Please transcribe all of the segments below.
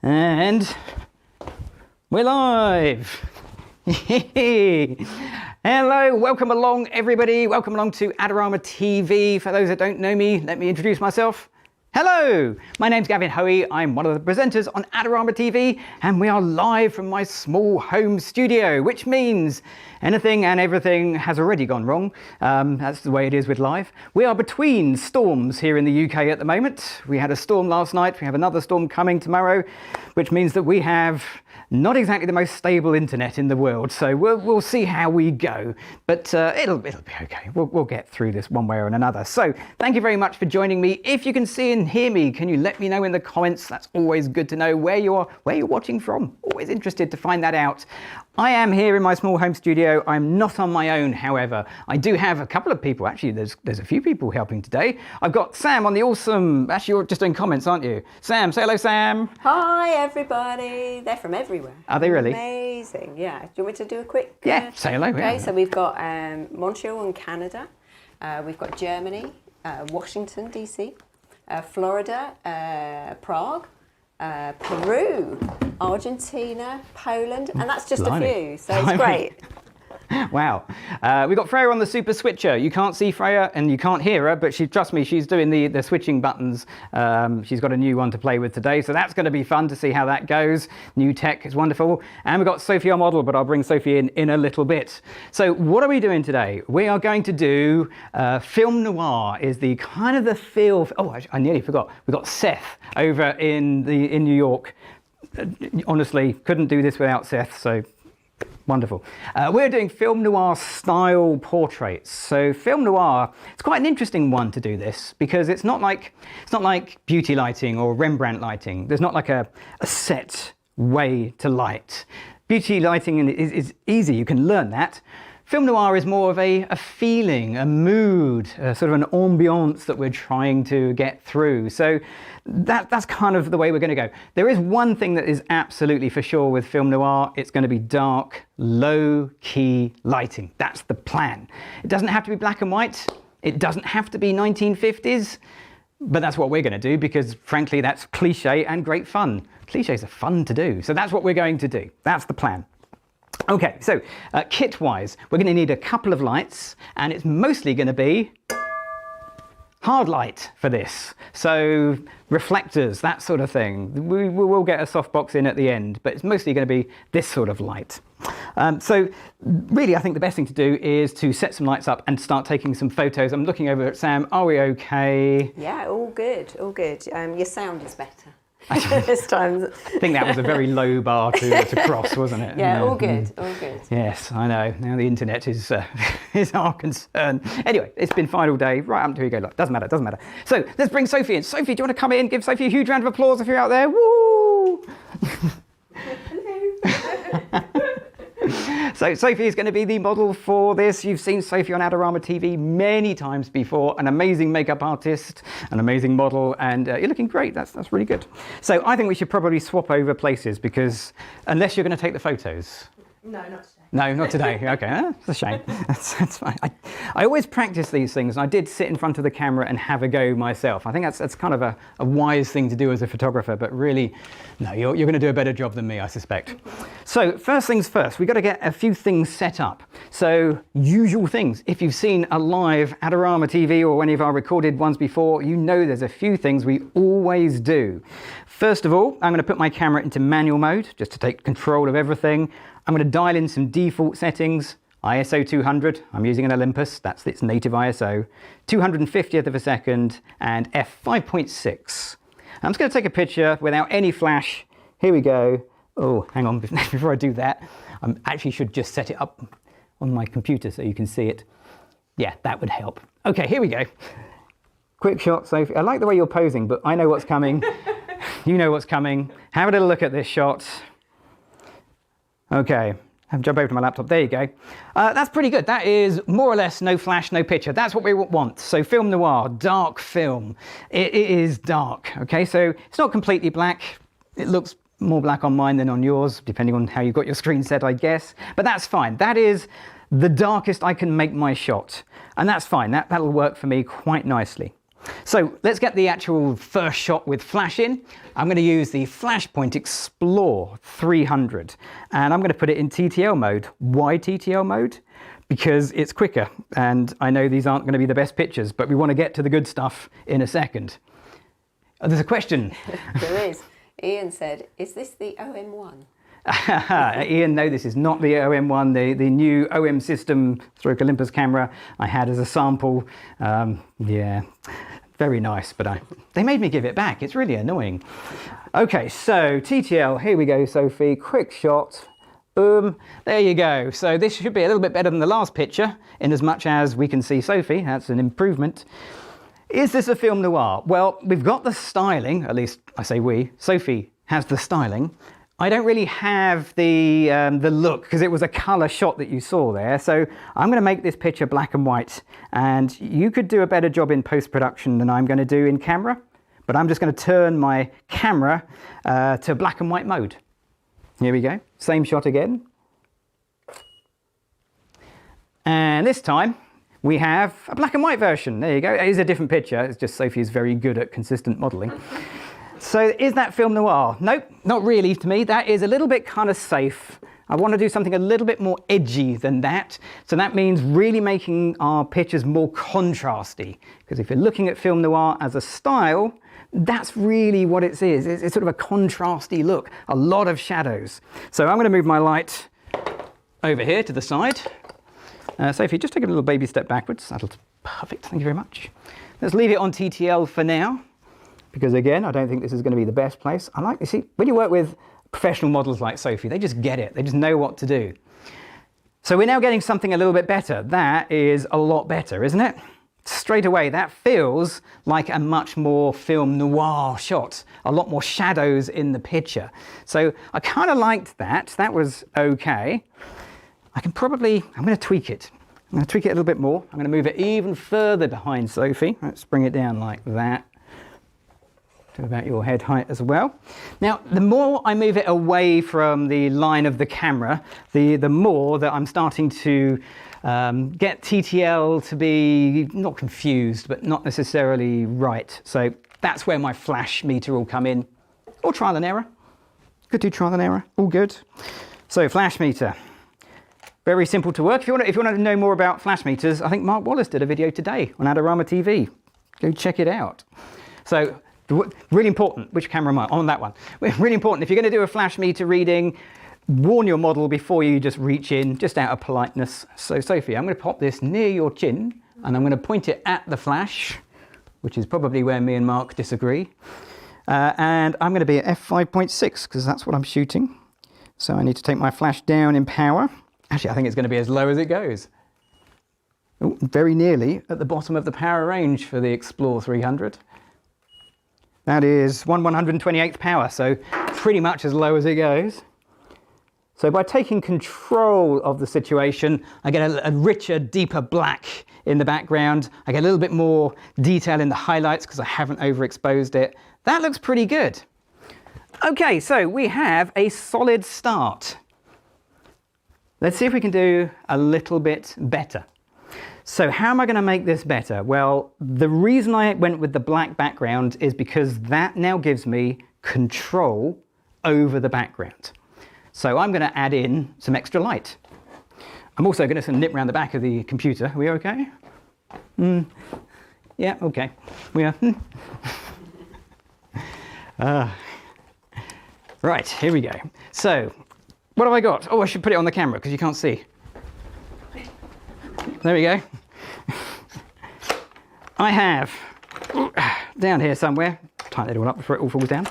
And we're live. Hello, welcome along everybody. Welcome along to Adorama TV. For those that don't know me, let me introduce myself. Hello, my name's Gavin Hoey. I'm one of the presenters on Adorama TV, and we are live from my small home studio, which means anything and everything has already gone wrong. That's the way it is with live. We are between storms here in the UK at the moment. We had a storm last night. We have another storm coming tomorrow, which means that we have not exactly the most stable internet in the world. So we'll see how we go, but it'll be okay. We'll get through this one way or another. So thank you very much for joining me. If you can see and hear me, can you let me know in the comments? That's always good to know where you're watching from. Always interested to find that out. I am here in my small home studio. I'm not on my own, however. I do have a couple of people. Actually, there's a few people helping today. I've got Sam on the awesome... Actually, you're just doing comments, aren't you? Sam, say hello, Sam. Hi, everybody. They're from everywhere. Are they really? Amazing. Yeah. Do you want me to do a quick... Yeah, say hello. Okay, yeah. So we've got Montreal in Canada. We've got Germany, Washington, DC, Florida, Prague, Peru, Argentina, Poland, and that's just a few, so it's great. Wow. We've got Freya on the super switcher. You can't see Freya and you can't hear her, but trust me, she's doing the switching buttons. She's got a new one to play with today, so that's going to be fun to see how that goes. New tech is wonderful. And we've got Sophie, our model, but I'll bring Sophie in a little bit. So what are we doing today? We are going to do film noir is the kind of the feel. Oh, I nearly forgot. We've got Seth over in New York. Honestly, couldn't do this without Seth, so wonderful. We're doing film noir style portraits. So film noir, it's quite an interesting one to do this because it's not like beauty lighting or Rembrandt lighting. There's not like a set way to light. Beauty lighting is easy, you can learn that. Film noir is more of a feeling, a mood, sort of an ambiance that we're trying to get through. So that's kind of the way we're going to go. There is one thing that is absolutely for sure with film noir. It's going to be dark, low-key lighting. That's the plan. It doesn't have to be black and white. It doesn't have to be 1950s. But that's what we're going to do because, frankly, that's cliche and great fun. Cliches are fun to do. So that's what we're going to do. That's the plan. Okay, so kit-wise, we're going to need a couple of lights, and it's mostly going to be hard light for this. So reflectors, that sort of thing. We will get a softbox in at the end, but it's mostly going to be this sort of light. So really, I think the best thing to do is to set some lights up and start taking some photos. I'm looking over at Sam. Are we okay? Yeah, all good, all good. Your sound is better. This time. I think that was a very low bar to cross, wasn't it? Yeah, all good, all good. Yes, I know. Now the internet is our concern. Anyway, it's been fine all day, right up to we go. Look, doesn't matter, doesn't matter. So let's bring Sophie in. Sophie, do you want to come in? Give Sophie a huge round of applause if you're out there. Woo! Hello. So Sophie is going to be the model for this. You've seen Sophie on Adorama TV many times before. An amazing makeup artist, an amazing model, and you're looking great. That's really good. So I think we should probably swap over places because unless you're going to take the photos. No, not today. No, not today. Okay, that's a shame. That's fine. I always practice these things, and I did sit in front of the camera and have a go myself. I think that's kind of a wise thing to do as a photographer, but really, no, you're going to do a better job than me, I suspect. So first things first, we've got to get a few things set up. So usual things. If you've seen a live Adorama TV or any of our recorded ones before, you know there's a few things we always do. First of all, I'm going to put my camera into manual mode just to take control of everything. I'm going to dial in some default settings, ISO 200, I'm using an Olympus, that's its native ISO, 250th of a second, and f5.6. I'm just going to take a picture without any flash. Here we go. Oh, hang on, before I do that, I actually should just set it up on my computer so you can see it. Yeah, that would help. Okay, here we go. Quick shot, Sophie. I like the way you're posing, but I know what's coming. You know what's coming. Have a little look at this shot. Okay, I'll jump over to my laptop. There you go. That's pretty good. That is more or less no flash, no picture. That's what we want. So film noir, dark film. It is dark, okay? So it's not completely black. It looks more black on mine than on yours, depending on how you've got your screen set, I guess. But that's fine. That is the darkest I can make my shot. And that's fine. That'll work for me quite nicely. So let's get the actual first shot with flash in. I'm going to use the Flashpoint Explore 300 and I'm going to put it in TTL mode. Why TTL mode? Because it's quicker, and I know these aren't going to be the best pictures, but we want to get to the good stuff in a second. There's a question. There is. Ian said, is this the OM1? Ian, no, this is not the OM1, the new OM system stroke Olympus camera I had as a sample. Yeah, very nice, but they made me give it back. It's really annoying. Okay, so TTL, here we go, Sophie, quick shot. Boom, there you go. So this should be a little bit better than the last picture, in as much as we can see Sophie. That's an improvement. Is this a film noir? Well, we've got the styling, at least I say we. Sophie has the styling. I don't really have the look, because it was a colour shot that you saw there. So I'm going to make this picture black and white, and you could do a better job in post-production than I'm going to do in camera. But I'm just going to turn my camera to black and white mode. Here we go, same shot again. And this time we have a black and white version. There you go, it is a different picture. It's just Sophie is very good at consistent modelling. So is that film noir? Nope, not really to me. That is a little bit kind of safe. I want to do something a little bit more edgy than that. So that means really making our pictures more contrasty. Because if you're looking at film noir as a style, that's really what it is. It's sort of a contrasty look, a lot of shadows. So I'm going to move my light over here to the side. Sophie, just take a little baby step backwards. That'll be perfect, thank you very much. Let's leave it on TTL for now, because again, I don't think this is going to be the best place. I like, you see, when you work with professional models like Sophie, they just get it. They just know what to do. So we're now getting something a little bit better. That is a lot better, isn't it? Straight away, that feels like a much more film noir shot, a lot more shadows in the picture. So I kind of liked that. That was okay. I'm going to tweak it. I'm going to tweak it a little bit more. I'm going to move it even further behind Sophie. Let's bring it down like that. To about your head height as well. Now, the more I move it away from the line of the camera, the more that I'm starting to get TTL to be not confused, but not necessarily right. So that's where my flash meter will come in, or trial and error. Could do trial and error, all good. So flash meter, very simple to work. If you want to know more about flash meters, I think Mark Wallace did a video today on Adorama TV. Go check it out. So really important, which camera am I on? That one. Really important, if you're going to do a flash meter reading, warn your model before you just reach in, just out of politeness. So Sophie, I'm going to pop this near your chin and I'm going to point it at the flash, which is probably where me and Mark disagree. And I'm going to be at f5.6 because that's what I'm shooting. So I need to take my flash down in power. Actually, I think it's going to be as low as it goes. Ooh, very nearly at the bottom of the power range for the Explore 300. That is 1/128th power, so pretty much as low as it goes. So by taking control of the situation, I get a richer, deeper black in the background. I get a little bit more detail in the highlights because I haven't overexposed it. That looks pretty good. Okay, so we have a solid start. Let's see if we can do a little bit better. So how am I going to make this better? Well, the reason I went with the black background is because that now gives me control over the background. So I'm going to add in some extra light. I'm also going to nip around the back of the computer. Are we okay? Yeah, okay. We are. Right, here we go. So, what have I got? Oh, I should put it on the camera because you can't see. There we go. I have, down here somewhere, tighten it all up before it all falls down,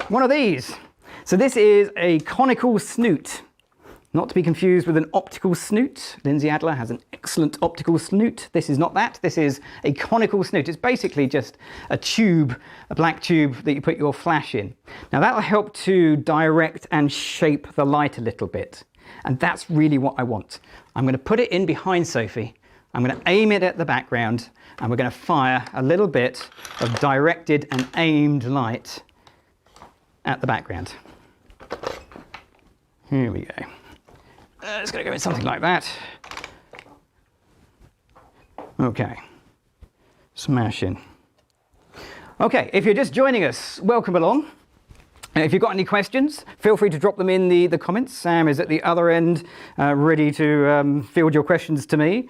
one of these. So this is a Conical Snoot, not to be confused with an optical snoot. Lindsay Adler has an excellent optical snoot. This is not that, this is a Conical Snoot. It's basically just a tube, a black tube that you put your flash in. Now that'll help to direct and shape the light a little bit. And that's really what I want. I'm going to put it in behind Sophie. I'm going to aim it at the background and we're going to fire a little bit of directed and aimed light at the background. Here we go. It's going to go in something like that. Okay. Smashing. Okay, if you're just joining us, welcome along. If you've got any questions, feel free to drop them in the comments. Sam is at the other end, ready to field your questions to me.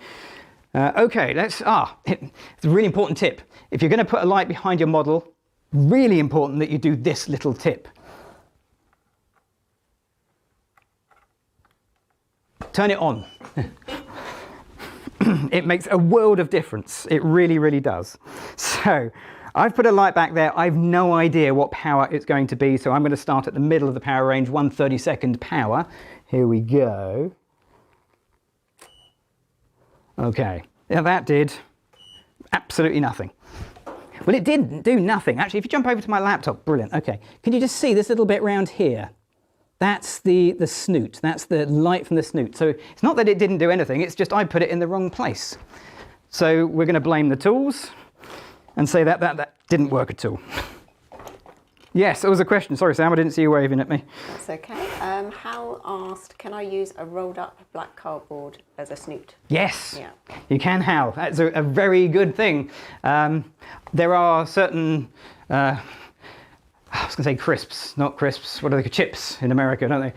Okay, it's a really important tip. If you're going to put a light behind your model, really important that you do this little tip. Turn it on. It makes a world of difference. It really, really does. So I've put a light back there. I've no idea what power it's going to be, so I'm going to start at the middle of the power range, 1/32 power. Here we go. Okay, now that did absolutely nothing. Well, it didn't do nothing. Actually, if you jump over to my laptop, brilliant. Okay, can you just see this little bit round here? That's the snoot, that's the light from the snoot. So it's not that it didn't do anything, it's just I put it in the wrong place. So we're going to blame the tools and say that didn't work at all. Yes, there was a question. Sorry, Sam, I didn't see you waving at me. That's okay. Hal asked, can I use a rolled up black cardboard as a snoot? Yes, Yeah. you can, Hal. That's a very good thing. There are certain, I was going to say crisps, not crisps, what are they, chips in America, don't they?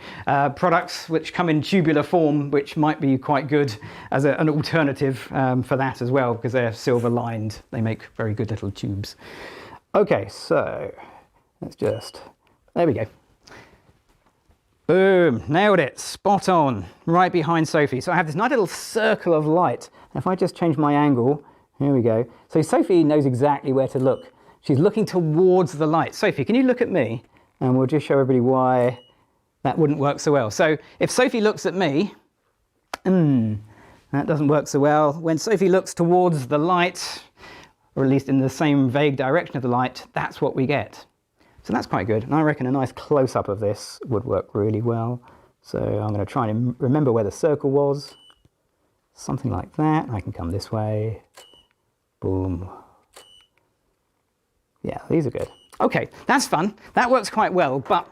Products which come in tubular form, which might be quite good as an alternative for that as well, because they're silver lined. They make very good little tubes. Okay, so let's just, there we go. Boom, nailed it, spot on, right behind Sophie. So I have this nice little circle of light. And if I just change my angle, here we go. So Sophie knows exactly where to look. She's looking towards the light. Sophie, can you look at me? And we'll just show everybody why that wouldn't work so well. So if Sophie looks at me, that doesn't work so well. When Sophie looks towards the light, or at least in the same vague direction of the light, that's what we get. So that's quite good. And I reckon a nice close-up of this would work really well. So I'm going to try and remember where the circle was. Something like that. I can come this way. Boom. Yeah, these are good. Okay, that's fun. That works quite well. But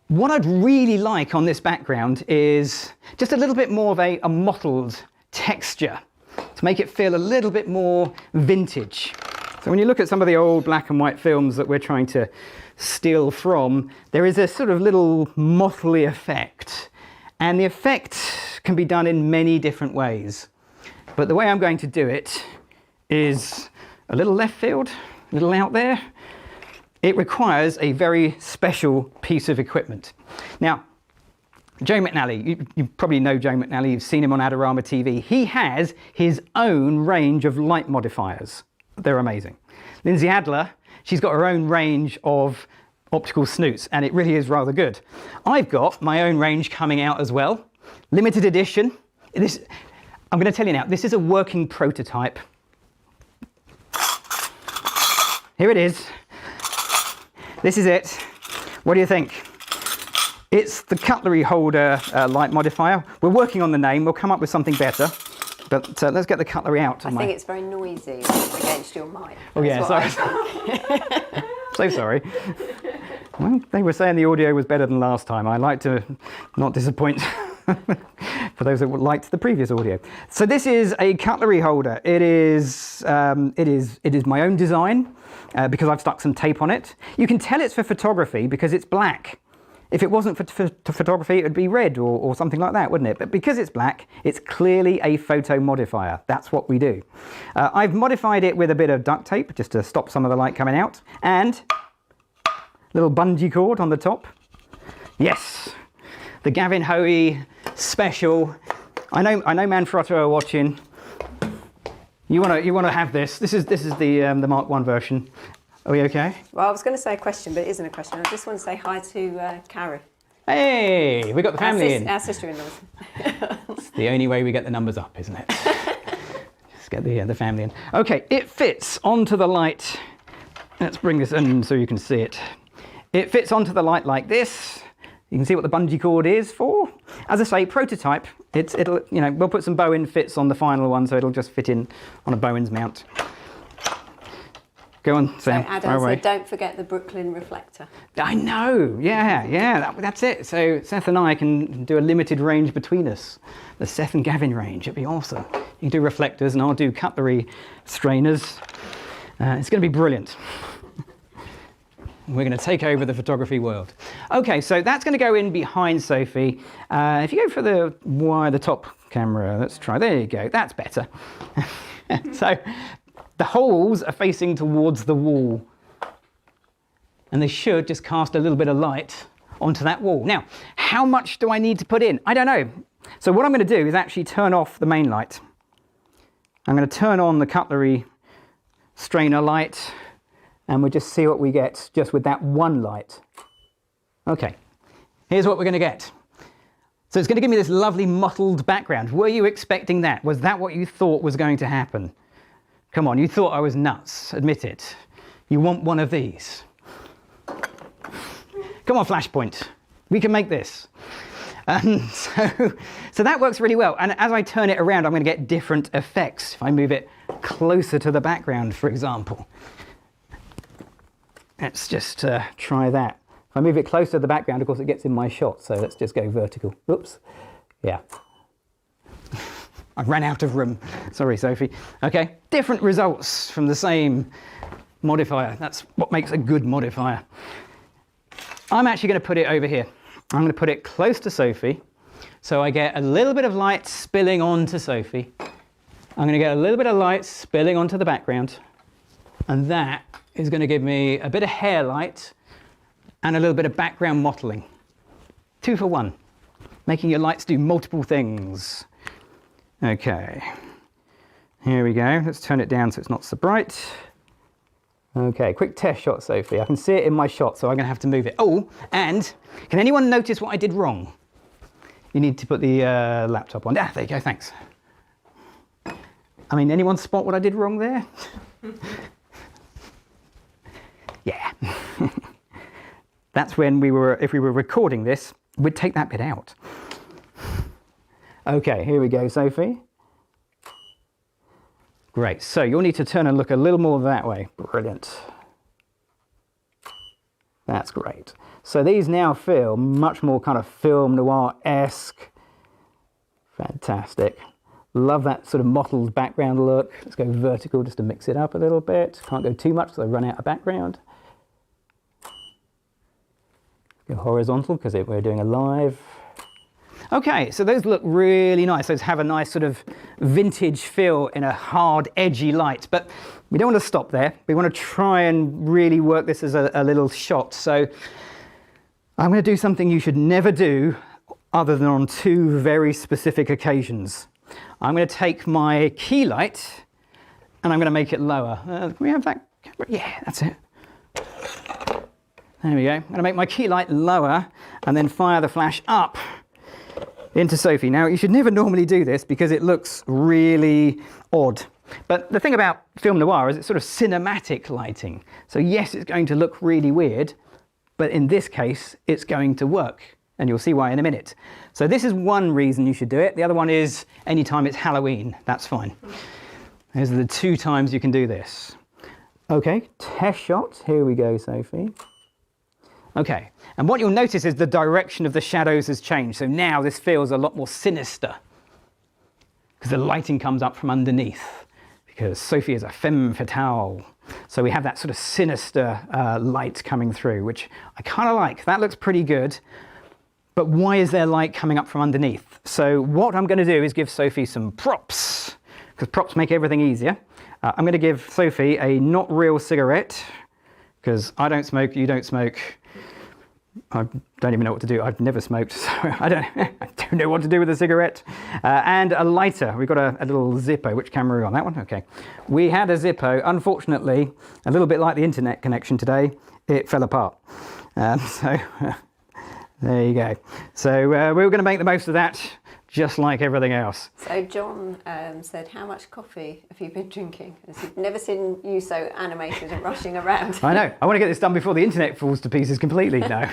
what I'd really like on this background is just a little bit more of a mottled texture to make it feel a little bit more vintage. So when you look at some of the old black and white films that we're trying to steal from, there is a sort of little motley effect. And the effect can be done in many different ways. But the way I'm going to do it is a little left field, a little out there. It requires a very special piece of equipment. Now, Joe McNally, you probably know Joe McNally, you've seen him on Adorama TV. He has his own range of light modifiers. They're amazing. Lindsay Adler, she's got her own range of optical snoots, and it really is rather good. I've got my own range coming out as well. Limited edition. This, I'm going to tell you now, this is a working prototype. Here it is. This is it. What do you think? It's the cutlery holder light modifier. We're working on the name. We'll come up with something better. But let's get the cutlery out. I think it's very noisy against your mic. Oh yeah, sorry. So sorry. Well, they were saying the audio was better than last time. I like to not disappoint for those that liked the previous audio. So this is a cutlery holder. It is my own design because I've stuck some tape on it. You can tell it's for photography because it's black. If it wasn't for photography, it would be red or something like that, wouldn't it? But because it's black, it's clearly a photo modifier. That's what we do. I've modified it with a bit of duct tape just to stop some of the light coming out. And little bungee cord on the top. Yes, the Gavin Hoey special. I know Manfrotto are watching. You want to have this. This is the Mark 1 version. Are we okay? Well, I was going to say a question, but it isn't a question. I just want to say hi to Carrie. Hey, we got the family in. Our sister-in-law. It's the only way we get the numbers up, isn't it? Just get the family in. Okay, it fits onto the light. Let's bring this in so you can see it. It fits onto the light like this. You can see what the bungee cord is for. As I say, prototype. It'll we'll put some Bowen fits on the final one, so it'll just fit in on a Bowen's mount. Go on, Sam. So Adam said, don't forget the Brooklyn reflector. I know, yeah, that's it. So Seth and I can do a limited range between us. The Seth and Gavin range, it'd be awesome. You can do reflectors and I'll do cutlery strainers. It's going to be brilliant. We're going to take over the photography world. Okay, so that's going to go in behind Sophie. If you go for the top camera, let's try. There you go. That's better. So the holes are facing towards the wall, and they should just cast a little bit of light onto that wall. Now, how much do I need to put in? I don't know. So what I'm going to do is actually turn off the main light. I'm going to turn on the cutlery strainer light, and we'll just see what we get just with that one light. Okay, here's what we're going to get. So it's going to give me this lovely mottled background. Were you expecting that? Was that what you thought was going to happen? Come on, you thought I was nuts. Admit it. You want one of these. Come on, Flashpoint. We can make this. So that works really well. And as I turn it around, I'm going to get different effects. If I move it closer to the background, for example. Let's just try that. If I move it closer to the background, of course, it gets in my shot. So let's just go vertical. Oops. Yeah. I ran out of room. Sorry, Sophie. Okay. Different results from the same modifier. That's what makes a good modifier. I'm actually going to put it over here. I'm going to put it close to Sophie, so I get a little bit of light spilling onto Sophie. I'm going to get a little bit of light spilling onto the background, and that is going to give me a bit of hair light and a little bit of background mottling. 2 for 1, making your lights do multiple things. Okay, here we go. Let's turn it down so it's not so bright. Okay, quick test shot, Sophie. I can see it in my shot, so I'm going to have to move it. Oh, and can anyone notice what I did wrong? You need to put the laptop on. Ah, there you go, thanks. I mean, anyone spot what I did wrong there? Yeah. That's when if we were recording this, we'd take that bit out. Okay, here we go, Sophie. Great, so you'll need to turn and look a little more that way. Brilliant. That's great. So these now feel much more kind of film noir-esque. Fantastic. Love that sort of mottled background look. Let's go vertical just to mix it up a little bit. Can't go too much so I run out of background. Go horizontal because we're doing a live. Okay, so those look really nice. Those have a nice sort of vintage feel in a hard, edgy light. But we don't want to stop there. We want to try and really work this as a little shot. So I'm going to do something you should never do other than on 2 very specific occasions. I'm going to take my key light and I'm going to make it lower. Can we have that? Yeah, that's it. There we go. I'm going to make my key light lower and then fire the flash up into Sophie. Now, you should never normally do this because it looks really odd. But the thing about film noir is it's sort of cinematic lighting. So yes, it's going to look really weird, but in this case, it's going to work. And you'll see why in a minute. So this is one reason you should do it. The other one is anytime it's Halloween, that's fine. Those are the 2 times you can do this. Okay, test shot. Here we go, Sophie. Okay, and what you'll notice is the direction of the shadows has changed. So now this feels a lot more sinister because the lighting comes up from underneath because Sophie is a femme fatale. So we have that sort of sinister light coming through, which I kind of like. That looks pretty good. But why is there light coming up from underneath? So what I'm going to do is give Sophie some props because props make everything easier. I'm going to give Sophie a not real cigarette because I don't smoke, you don't smoke. I don't even know what to do. I've never smoked, so I don't know what to do with a cigarette. And a lighter. We've got a little Zippo. Which camera are we on? That one? Okay. We had a Zippo. Unfortunately, a little bit like the internet connection today, it fell apart. So there you go. So we were going to make the most of that, just like everything else. So John said, how much coffee have you been drinking? He's never seen you so animated and rushing around. I know. I want to get this done before the internet falls to pieces completely. No.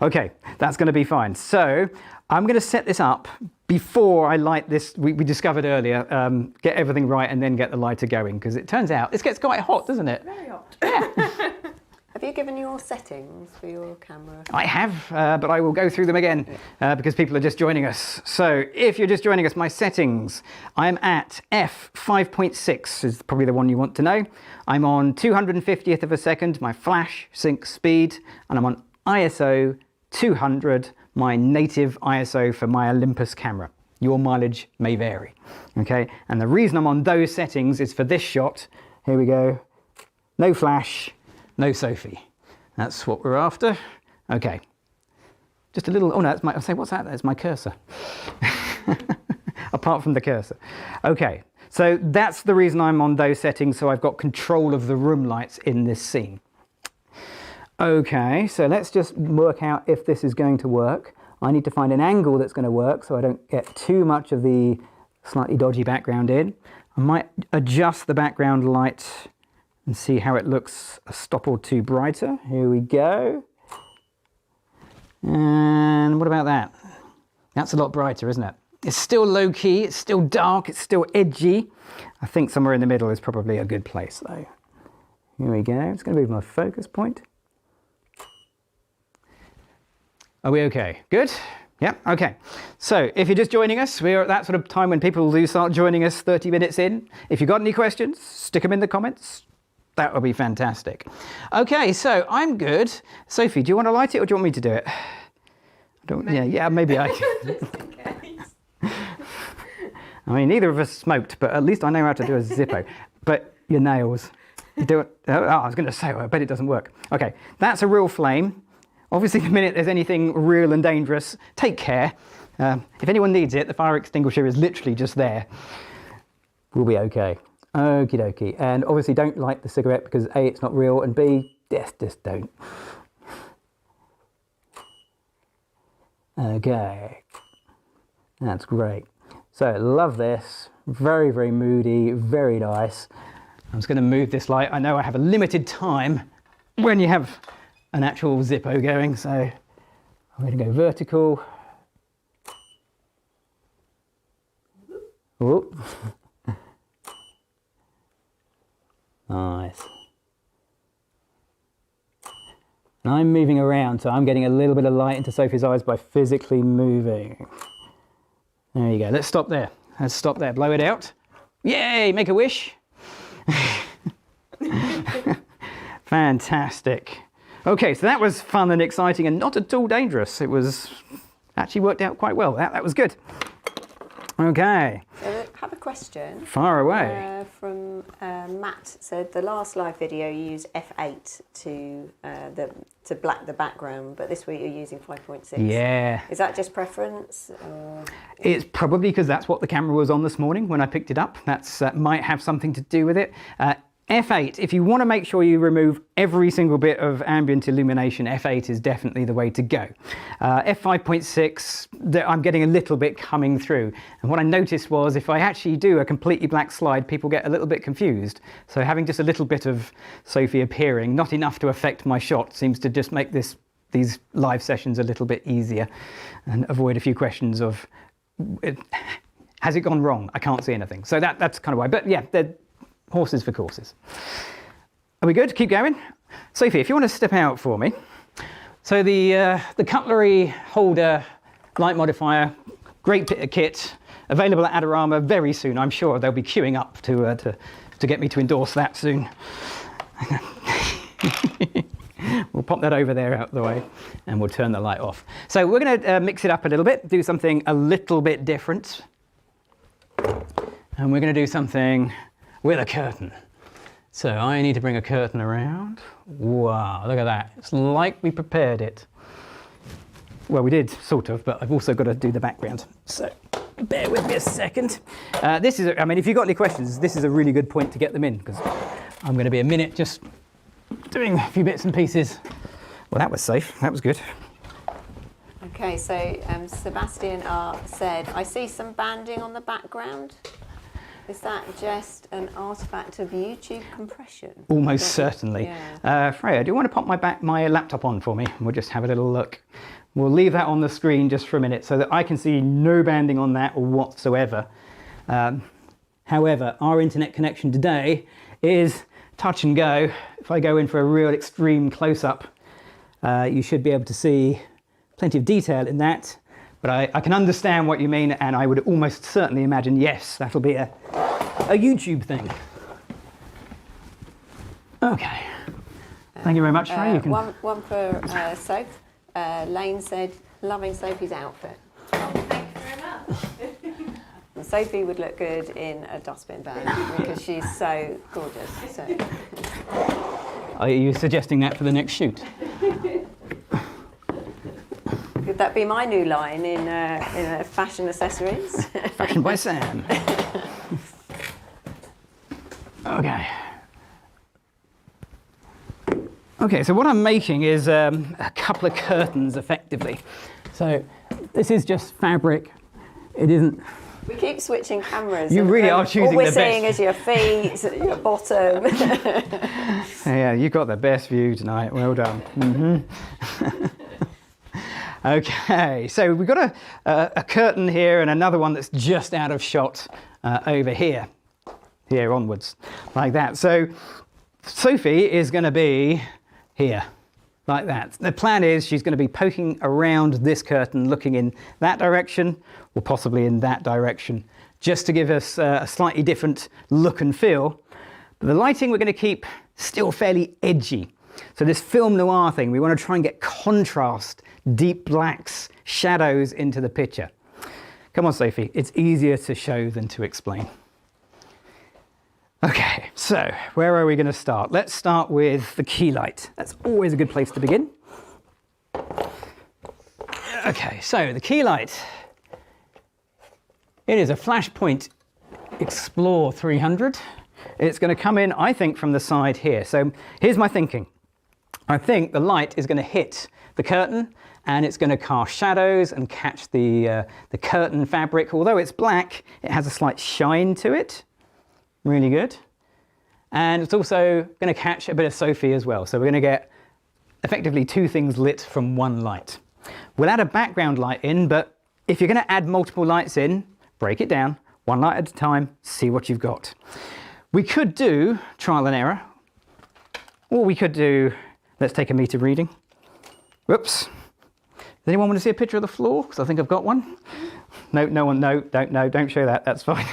Okay, that's going to be fine. So I'm going to set this up before I light this. We discovered earlier, get everything right and then get the lighter going, because it turns out this gets quite hot, doesn't it? Very hot. Yeah. Have you given your settings for your camera? I have, but I will go through them again because people are just joining us. So if you're just joining us, my settings, I'm at f5.6 is probably the one you want to know. I'm on 250th of a second, my flash sync speed, and I'm on ISO 200, my native ISO for my Olympus camera. Your mileage may vary, okay? And the reason I'm on those settings is for this shot. Here we go. No flash, no Sophie. That's what we're after. Okay. Just a little, oh no, that's my, I'll say, what's that? That's my cursor. Apart from the cursor. Okay, so that's the reason I'm on those settings, so I've got control of the room lights in this scene. Okay, so let's just work out if this is going to work. I need to find an angle that's going to work so I don't get too much of the slightly dodgy background in. I might adjust the background light and see how it looks a stop or two brighter. Here we go. And what about that? That's a lot brighter, isn't it? It's still low key, it's still dark, it's still edgy. I think somewhere in the middle is probably a good place though. Here we go. I'm just going to move my focus point. Are we okay? Good? Yeah, okay. So if you're just joining us, we're at that sort of time when people do start joining us 30 minutes in. If you've got any questions, stick them in the comments. That would be fantastic. Okay, so I'm good. Sophie, do you want to light it or do you want me to do it? I don't, yeah, maybe I can. I mean, neither of us smoked, but at least I know how to do a Zippo. But your nails, you do it. Oh, I was going to say, I bet it doesn't work. Okay, that's a real flame. Obviously, the minute there's anything real and dangerous, take care. If anyone needs it, the fire extinguisher is literally just there. We'll be okay. Okie dokie. And obviously don't light the cigarette because A, it's not real, and B, yes, just don't. Okay. That's great. So love this. Very, very moody, very nice. I'm just going to move this light. I know I have a limited time when you have an actual Zippo going, so I'm going to go vertical. Whoop. Nice. And I'm moving around, so I'm getting a little bit of light into Sophie's eyes by physically moving. There you go. Let's stop there. Let's stop there. Blow it out. Yay! Make a wish. Fantastic. Okay, so that was fun and exciting and not at all dangerous. It was actually worked out quite well. That was good. Okay. So I have a question. Far away. From Matt said the last live video you used f8 to black the background, but this week you're using 5.6. Yeah. Is that just preference? It's probably because that's what the camera was on this morning when I picked it up. That might have something to do with it. F8, if you want to make sure you remove every single bit of ambient illumination, F8 is definitely the way to go. F5.6, I'm getting a little bit coming through. And what I noticed was if I actually do a completely black slide, people get a little bit confused. So having just a little bit of Sophie appearing, not enough to affect my shot, seems to just make these live sessions a little bit easier and avoid a few questions of, has it gone wrong? I can't see anything. So that's kind of why. But yeah, they're horses for courses. Are we good? Keep going. Sophie, if you want to step out for me. So the cutlery holder light modifier, great bit of kit, available at Adorama very soon. I'm sure they'll be queuing up to get me to endorse that soon. We'll pop that over there out the way and we'll turn the light off. So we're going to mix it up a little bit, do something a little bit different. And we're going to do something with a curtain. So I need to bring a curtain around. Wow, look at that. It's like we prepared it. Well, we did, sort of, but I've also got to do the background. So bear with me a second. This is, I mean, if you've got any questions, this is a really good point to get them in because I'm going to be a minute just doing a few bits and pieces. Well, that was safe. That was good. Okay, so Sebastian said, I see some banding on the background. Is that just an artifact of YouTube compression? Almost certainly. Yeah. Freya, do you want to pop my laptop on for me? We'll just have a little look. We'll leave that on the screen just for a minute so that I can see no banding on that whatsoever. However, our internet connection today is touch and go. If I go in for a real extreme close-up, you should be able to see plenty of detail in that. But I can understand what you mean, and I would almost certainly imagine, yes, that'll be a YouTube thing. Okay. Thank you very much, Ray. You can... One for Soph. Lane said, loving Sophie's outfit. Oh, thank you very much. And Sophie would look good in a dustbin bag because she's so gorgeous. So. Are you suggesting that for the next shoot? Could that be my new line in fashion accessories? Fashion by Sam. Okay. Okay, so what I'm making is a couple of curtains, effectively. So this is just fabric. It isn't... We keep switching cameras. You really are choosing the best. All we're seeing is your feet, your bottom. Yeah, you got the best view tonight. Well done. Mm-hmm. Okay, so we've got a curtain here and another one that's just out of shot over here onwards, like that. So Sophie is going to be here, like that. The plan is she's going to be poking around this curtain, looking in that direction, or possibly in that direction, just to give us a slightly different look and feel. But the lighting we're going to keep still fairly edgy. So this film noir thing, we want to try and get contrast, deep blacks, shadows into the picture. Come on, Sophie, it's easier to show than to explain. Okay, so where are we going to start? Let's start with the key light. That's always a good place to begin. Okay, so the key light. It is a Flashpoint Explore 300. It's going to come in, I think, from the side here. So here's my thinking. I think the light is going to hit the curtain and it's going to cast shadows and catch the curtain fabric. Although it's black, it has a slight shine to it. Really good. And it's also going to catch a bit of Sophie as well. So we're going to get effectively two things lit from one light. We'll add a background light in, but if you're going to add multiple lights in, break it down, one light at a time, see what you've got. We could do trial and error, or we could do, let's take a meter reading. Whoops. Does anyone want to see a picture of the floor? Because I think I've got one. No, no one, no, don't show that, that's fine.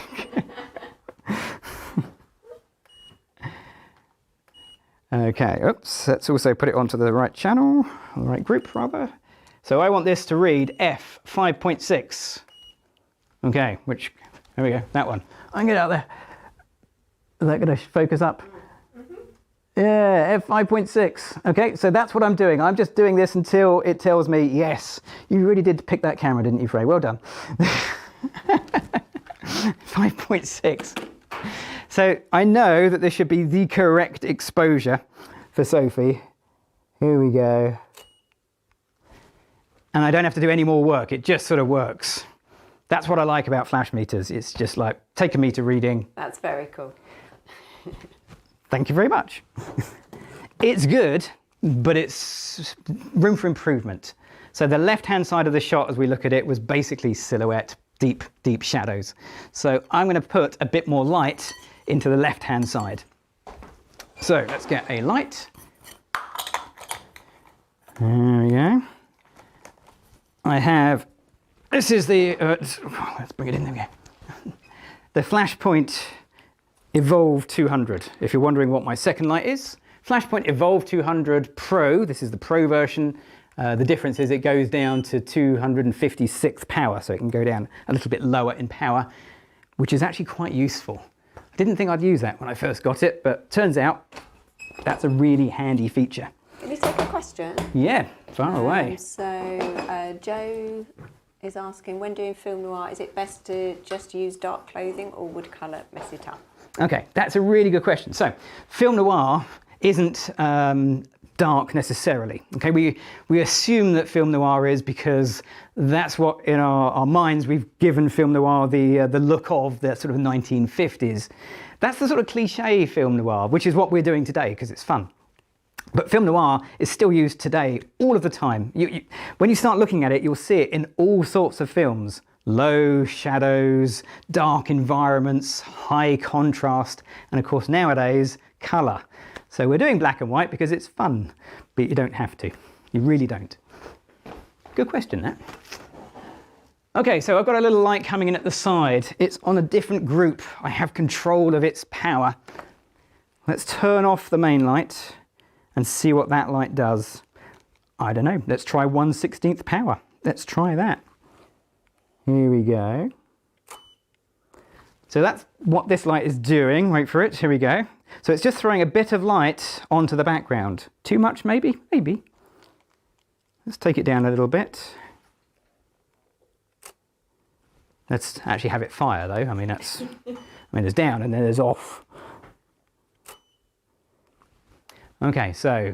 Okay, oops, let's also put it onto the right channel, the right group rather. So I want this to read F 5.6. Okay, which, there we go, that one. I can get out there. Is that going to focus up? Mm-hmm. Yeah, F 5.6. Okay, so that's what I'm doing. I'm just doing this until it tells me, yes, you really did pick that camera, didn't you, Frey? Well done. 5.6. So I know that this should be the correct exposure for Sophie. Here we go. And I don't have to do any more work. It just sort of works. That's what I like about flash meters. It's just like, take a meter reading. That's very cool. Thank you very much. It's good, but it's room for improvement. So the left-hand side of the shot, as we look at it, was basically silhouette, deep, deep shadows. So I'm going to put a bit more light into the left-hand side. So let's get a light. There we go. I have, this is the, let's bring it in, there we go. The Flashpoint Evolve 200. If you're wondering what my second light is, Flashpoint Evolve 200 Pro, this is the Pro version. The difference is it goes down to 256 power, so it can go down a little bit lower in power, which is actually quite useful. I didn't think I'd use that when I first got it, but turns out that's a really handy feature. Can you take a question? Yeah, far away. So Joe is asking, when doing film noir, is it best to just use dark clothing or would colour mess it up? Okay, that's a really good question. So film noir isn't dark necessarily. Okay, we assume that film noir is because that's what in our minds we've given film noir the look of the sort of 1950s. That's the sort of cliche film noir, which is what we're doing today because it's fun. But film noir is still used today all of the time. When you start looking at it, you'll see it in all sorts of films. low shadows, dark environments, high contrast, and of course nowadays, colour. So we're doing black and white because it's fun, but you don't have to. You really don't. Good question, that. Okay, so I've got a little light coming in at the side. It's on a different group. I have control of its power. Let's turn off the main light and see what that light does. I don't know. Let's try 1/16th power. Let's try that. Here we go. So that's what this light is doing. Wait for it. Here we go. So it's just throwing a bit of light onto the background. Too much, maybe? Maybe. Let's take it down a little bit. Let's actually have it fire, though. I mean, there's down and then there's off. Okay, so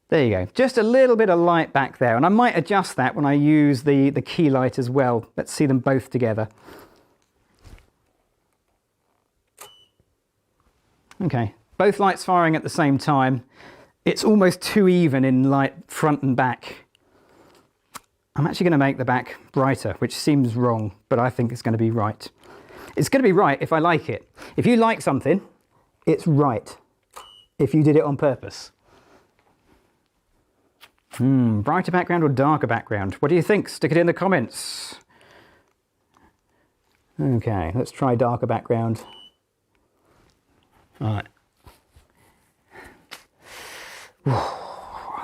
there you go. Just a little bit of light back there, and I might adjust that when I use the key light as well. Let's see them both together. Okay, both lights firing at the same time. It's almost too even in light front and back. I'm actually going to make the back brighter, which seems wrong, but I think it's going to be right. It's going to be right if I like it. If you like something, it's right. If you did it on purpose. Brighter background or darker background? What do you think? Stick it in the comments. Okay, let's try darker background. All right.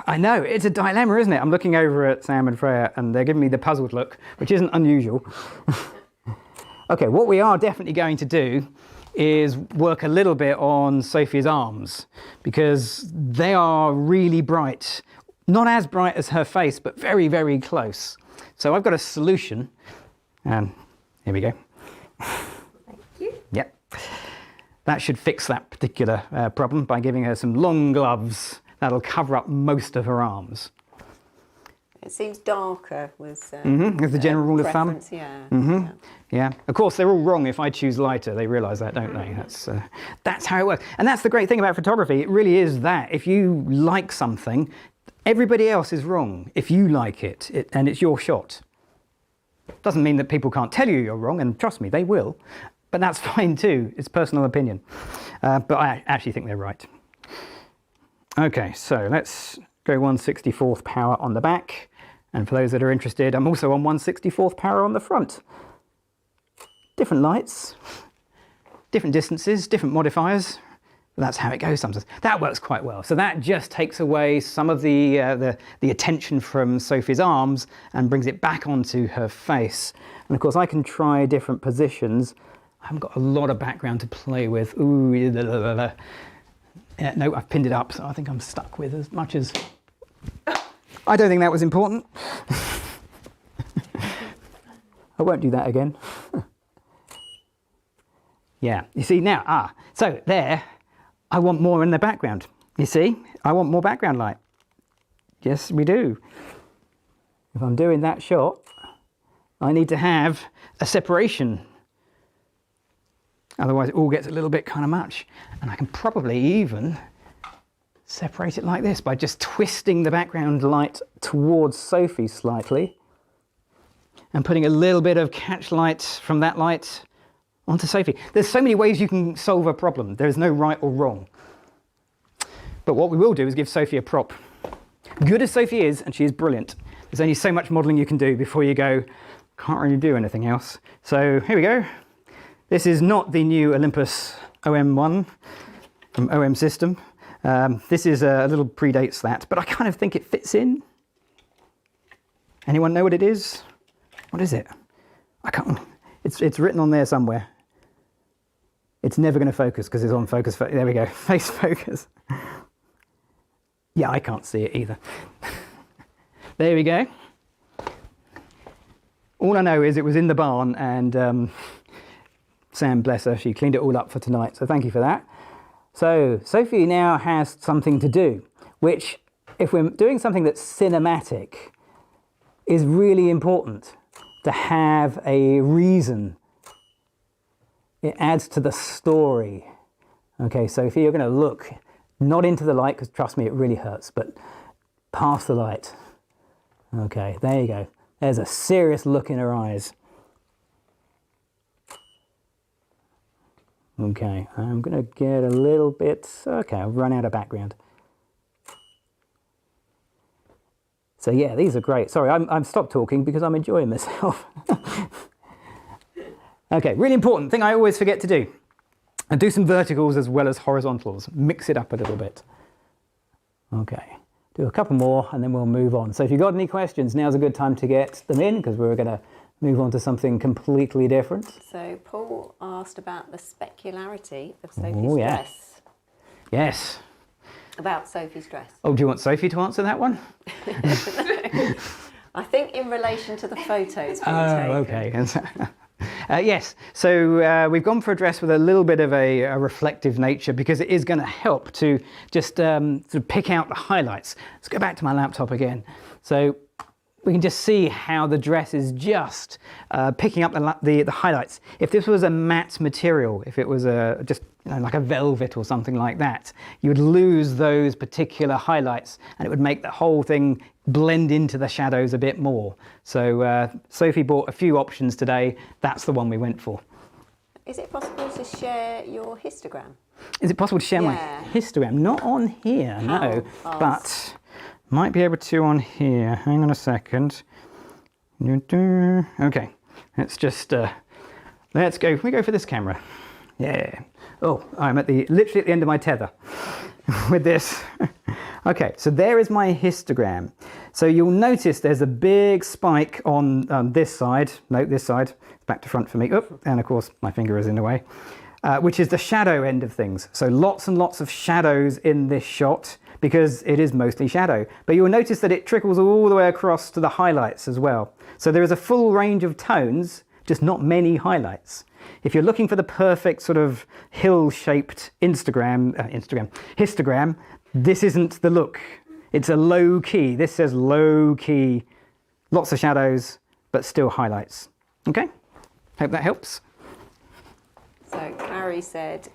I know, it's a dilemma, isn't it? I'm looking over at Sam and Freya and they're giving me the puzzled look, which isn't unusual. Okay, what we are definitely going to do is work a little bit on Sophie's arms because they are really bright. Not as bright as her face, but very, very close. So I've got a solution. And here we go. Thank you. Yep. That should fix that particular problem by giving her some long gloves. That'll cover up most of her arms. It seems darker with As the general rule of thumb. Yeah. Yeah. Of course, they're all wrong if I choose lighter. They realise that, don't they? That's how it works. And that's the great thing about photography. It really is that. If you like something, everybody else is wrong if you like it and it's your shot. Doesn't mean that people can't tell you you're wrong, and trust me, they will. But that's fine too. It's personal opinion. But I actually think they're right. Okay, so let's go 1/64th power on the back. And for those that are interested, I'm also on 1/64th power on the front. Different lights, different distances, different modifiers. But that's how it goes sometimes. That works quite well. So that just takes away some of the attention from Sophie's arms and brings it back onto her face. And of course, I can try different positions. I haven't got a lot of background to play with. Ooh, no, I've pinned it up, so I think I'm stuck with as much as... I don't think that was important. I won't do that again. Yeah, you see now, so there, I want more in the background. You see, I want more background light. Yes, we do. If I'm doing that shot, I need to have a separation. Otherwise it all gets a little bit kind of much. And I can probably even separate it like this by just twisting the background light towards Sophie slightly and putting a little bit of catch light from that light onto Sophie. There's so many ways you can solve a problem. There is no right or wrong. But what we will do is give Sophie a prop. Good as Sophie is, and she is brilliant, there's only so much modelling you can do before you go, can't really do anything else. So here we go. This is not the new Olympus OM1 from OM System. This is a little predates that, but I kind of think it fits in. Anyone know what it is? What is it? I can't. It's written on there somewhere. It's never going to focus because it's on focus. There we go. Face focus. Yeah, I can't see it either. There we go. All I know is it was in the barn, and Sam, bless her, she cleaned it all up for tonight. So thank you for that. So Sophie now has something to do, which, if we're doing something that's cinematic, is really important to have a reason. It adds to the story. Okay, Sophie, you're going to look not into the light, because trust me, it really hurts, but past the light. Okay, there you go. There's a serious look in her eyes. Okay, I'm going to get a little bit... Okay, I've run out of background. So yeah, these are great. Sorry, I'm stopped talking because I'm enjoying myself. Okay, really important thing I always forget to do. And do some verticals as well as horizontals. Mix it up a little bit. Okay, do a couple more and then we'll move on. So if you've got any questions, now's a good time to get them in because we're going to move on to something completely different. So Paul asked about the specularity of Sophie's dress. Yes. About Sophie's dress. Oh, do you want Sophie to answer that one? I think in relation to the photos being Oh, taken. okay. Yes, so we've gone for a dress with a little bit of a reflective nature because it is going to help to just sort of pick out the highlights. Let's go back to my laptop again. So we can just see how the dress is just picking up the highlights. If this was a matte material, if it was just like a velvet or something like that, you would lose those particular highlights and it would make the whole thing blend into the shadows a bit more. So Sophie bought a few options today. That's the one we went for. Is it possible to share your histogram? Is it possible to share my histogram? Not on here, no, but might be able to on here. Hang on a second. Okay, let's just let's go. We go for this camera. Yeah. Oh, I'm literally at the end of my tether with this. Okay, so there is my histogram. So you'll notice there's a big spike on this side. No, this side. It's back to front for me. Oh, and of course my finger is in the way, which is the shadow end of things. So lots and lots of shadows in this shot because it is mostly shadow. But you'll notice that it trickles all the way across to the highlights as well. So there is a full range of tones, just not many highlights. If you're looking for the perfect sort of hill-shaped histogram, this isn't the look. It's a low key. This says low key, lots of shadows, but still highlights. Okay, hope that helps. So Carrie said,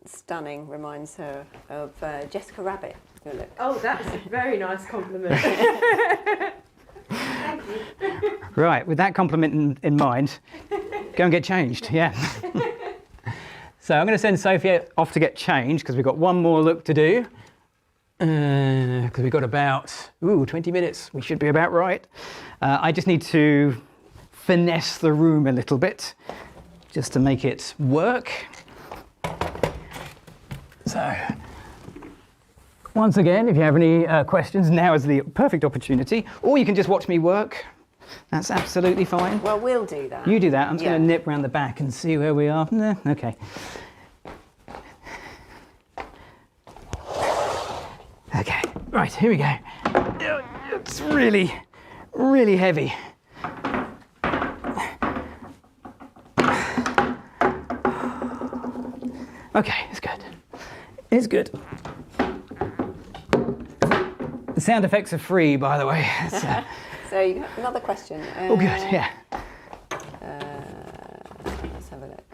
stunning, reminds her of Jessica Rabbit. Your look. Oh, that's a very nice compliment. Thank you. Right, with that compliment in mind, go and get changed, yeah. So I'm going to send Sophie off to get changed because we've got one more look to do. Because we've got about 20 minutes. We should be about right. I just need to finesse the room a little bit just to make it work. So once again, if you have any questions, now is the perfect opportunity. Or you can just watch me work. That's absolutely fine. Well, we'll do that. You do that. I'm just going to nip round the back and see where we are. Okay. Okay, right, here we go. It's really, really heavy. Okay, it's good. It's good. The sound effects are free, by the way. So you got another question. Oh, good, yeah. Let's have a look.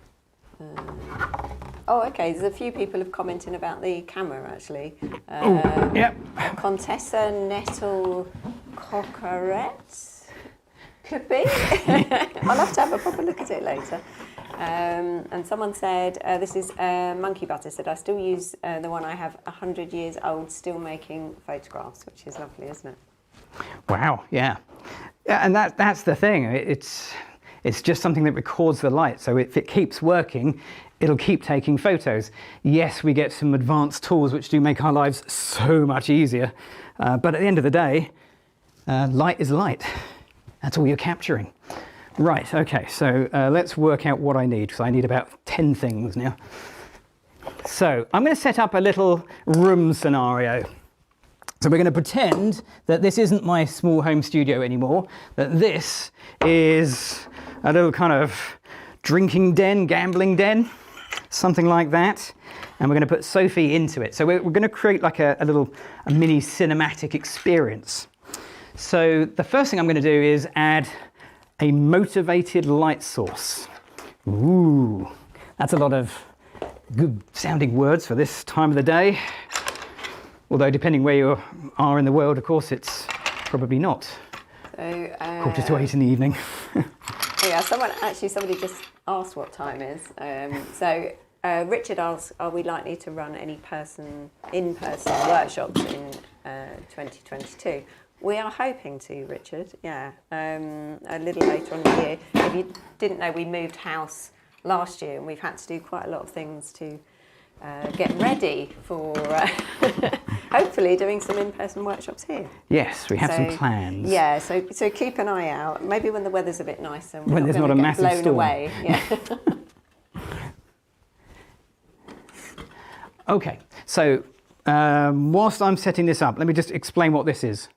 Oh, okay. There's a few people have commented about the camera, actually. Yep. Contessa Nettle Cocorette. Could be. I'll have to have a proper look at it later. And someone said, this is Monkey Butter, said, I still use the one I have 100 years old, still making photographs, which is lovely, isn't it? Wow, yeah. And that's the thing. It's just something that records the light. So if it keeps working, it'll keep taking photos. Yes, we get some advanced tools which do make our lives so much easier. But at the end of the day, light is light. That's all you're capturing. Right, okay, so let's work out what I need, because I need about 10 things now. So I'm going to set up a little room scenario. So we're going to pretend that this isn't my small home studio anymore, that this is a little kind of drinking den, gambling den, something like that. And we're going to put Sophie into it. So we're going to create like a mini cinematic experience. So the first thing I'm going to do is add a motivated light source. Ooh, that's a lot of good sounding words for this time of the day. Although depending where you are in the world, of course, it's probably not. So, 7:45 in the evening. yeah, somebody just asked what time is. Richard asked, are we likely to run any in-person workshops in 2022? We are hoping to, Richard, yeah, a little later on in the year. If you didn't know, we moved house last year and we've had to do quite a lot of things to get ready for hopefully doing some in-person workshops here. Yes, we have some plans. Yeah, so keep an eye out. Maybe when the weather's a bit nicer. When there's not a massive blown storm. Away. Yeah. Okay, so whilst I'm setting this up, let me just explain what this is.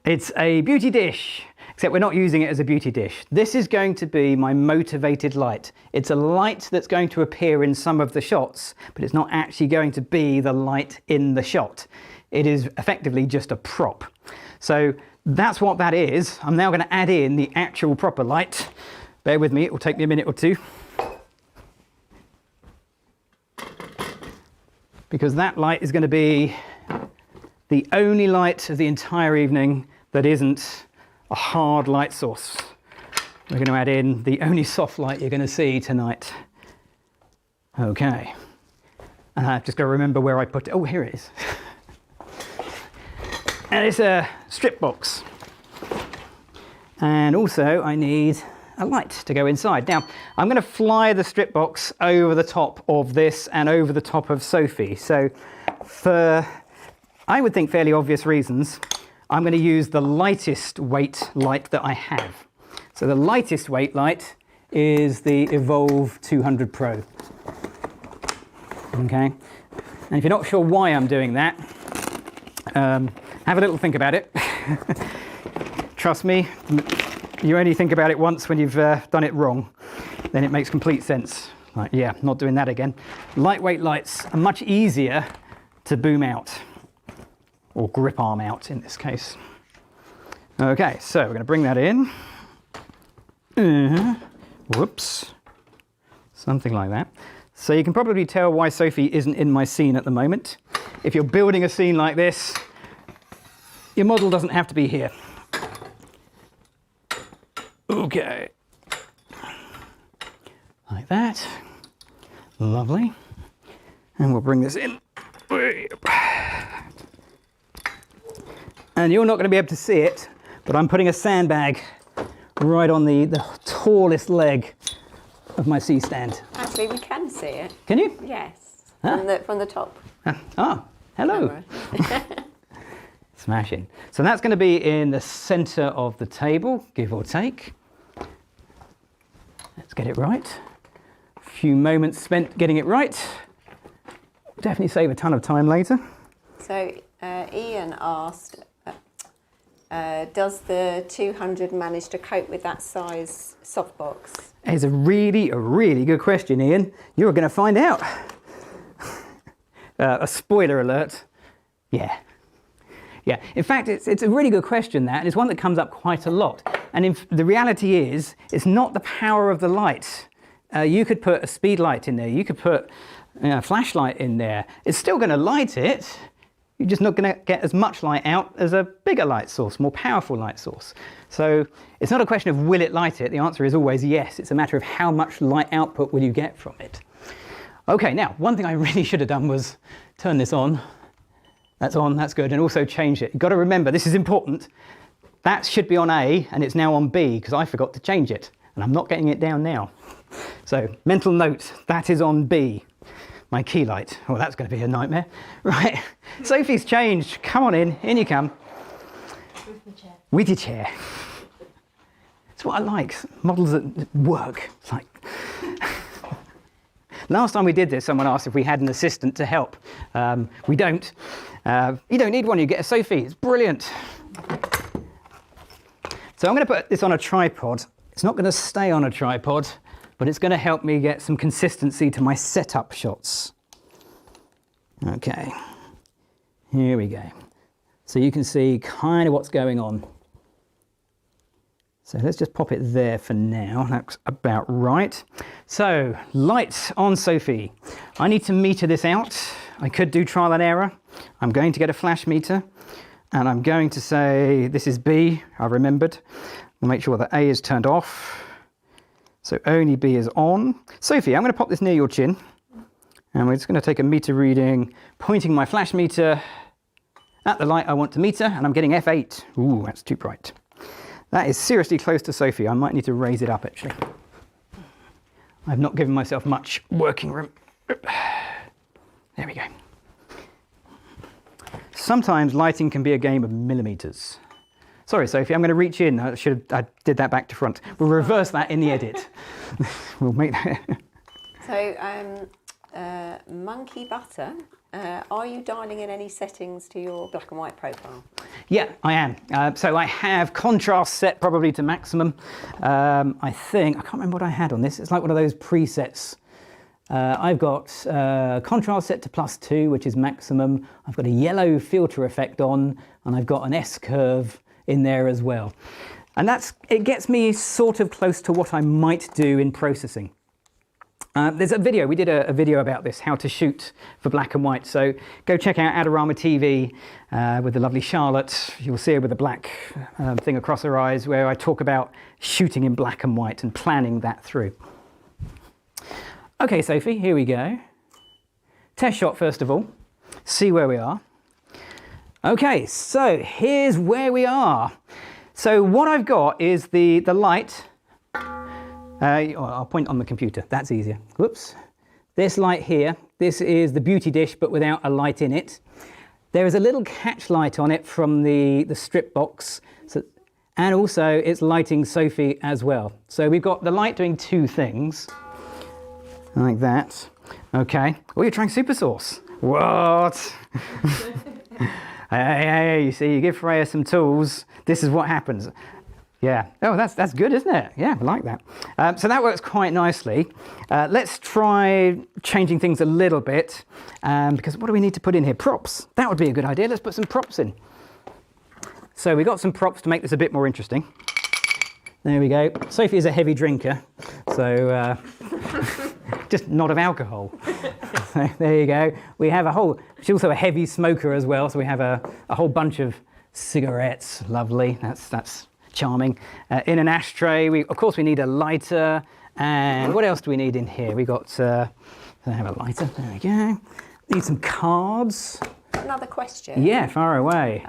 It's a beauty dish, except we're not using it as a beauty dish. This is going to be my motivated light. It's a light that's going to appear in some of the shots, but it's not actually going to be the light in the shot. It is effectively just a prop. So that's what that is. I'm now going to add in the actual proper light. Bear with me, it will take me a minute or two. Because that light is going to be the only light of the entire evening that isn't a hard light source. We're going to add in the only soft light you're going to see tonight. Okay. And I've just got to remember where I put it. Oh, here it is. And it's a strip box. And also I need a light to go inside. Now, I'm going to fly the strip box over the top of this and over the top of Sophie. So for, I would think, fairly obvious reasons, I'm going to use the lightest weight light that I have. So the lightest weight light is the Evolve 200 Pro. Okay. And if you're not sure why I'm doing that, have a little think about it. Trust me, you only think about it once when you've done it wrong, then it makes complete sense. Like, yeah, not doing that again. Lightweight lights are much easier to boom out, or grip arm out in this case. Okay, so we're going to bring that in. Whoops. Something like that. So you can probably tell why Sophie isn't in my scene at the moment. If you're building a scene like this, your model doesn't have to be here. Okay, like that, lovely, and we'll bring this in, and you're not going to be able to see it, but I'm putting a sandbag right on the tallest leg of my C-stand. Actually, we can see it. Can you? Yes, Huh? from the top. Hello. Smashing. So that's going to be in the center of the table, give or take. Let's get it right. A few moments spent getting it right. Definitely save a ton of time later. So Ian asked, does the 200 manage to cope with that size softbox? It's a really good question, Ian. You're going to find out. A spoiler alert. Yeah. Yeah, in fact, it's a really good question, that, and it's one that comes up quite a lot. And the reality is, it's not the power of the light. You could put a speed light in there, you could put a flashlight in there. It's still going to light it, you're just not going to get as much light out as a bigger light source, more powerful light source. So it's not a question of will it light it, the answer is always yes. It's a matter of how much light output will you get from it. Okay, now, one thing I really should have done was turn this on. That's on, that's good, and also change it. You've got to remember, this is important. That should be on A, and it's now on B, because I forgot to change it, and I'm not getting it down now. So, mental note, that is on B, my key light. Oh, that's going to be a nightmare. Right, Sophie's changed. Come on in you come. With the chair. With your chair. It's what I like, models that work. It's like... Last time we did this, someone asked if we had an assistant to help. We don't. You don't need one, you get a Sophie. It's brilliant. So I'm going to put this on a tripod. It's not going to stay on a tripod, but it's going to help me get some consistency to my setup shots. Okay, here we go. So you can see kind of what's going on. So let's just pop it there for now. That's about right. So lights on Sophie. I need to meter this out. I could do trial and error. I'm going to get a flash meter, And I'm going to say this is B, I remembered. We'll make sure that A is turned off. So only B is on. Sophie, I'm going to pop this near your chin. And we're just going to take a meter reading, pointing my flash meter at the light I want to meter, and I'm getting F8. Ooh, that's too bright. That is seriously close to Sophie. I might need to raise it up, actually. I've not given myself much working room. There we go. Sometimes lighting can be a game of millimeters. Sorry, Sophie, I'm going to reach in. I did that back to front. We'll reverse that in the edit. We'll make that. So, Monkey Butter, are you dialing in any settings to your black and white profile? Yeah, I am. So I have contrast set probably to maximum. I can't remember what I had on this. It's like one of those presets. I've got contrast set to +2, which is maximum. I've got a yellow filter effect on, and I've got an S-curve in there as well. And it gets me sort of close to what I might do in processing. There's a video, we did a video about this, how to shoot for black and white. So go check out Adorama TV with the lovely Charlotte. You'll see her with the black thing across her eyes, where I talk about shooting in black and white and planning that through. Okay, Sophie, here we go. Test shot first of all, see where we are. Okay, so here's where we are. So what I've got is the light. I'll point on the computer, that's easier. Whoops. This light here, this is the beauty dish, but without a light in it. There is a little catch light on it from the strip box, and also it's lighting Sophie as well. So we've got the light doing two things, like that. Okay. Oh, you're trying super sauce. What? Hey, you see, you give Freya some tools, this is what happens. Yeah. Oh, that's good, isn't it? Yeah, I like that. So that works quite nicely. Let's try changing things a little bit, because what do we need to put in here? Props. That would be a good idea. Let's put some props in. So we got some props to make this a bit more interesting. There we go. Sophie is a heavy drinker, so just not of alcohol. So there you go. We have she's also a heavy smoker as well, so we have a whole bunch of cigarettes. Lovely. That's charming. In an ashtray, of course we need a lighter, and what else do we need in here? We got, I have a lighter, there we go. Need some cards. Another question. Yeah, far away.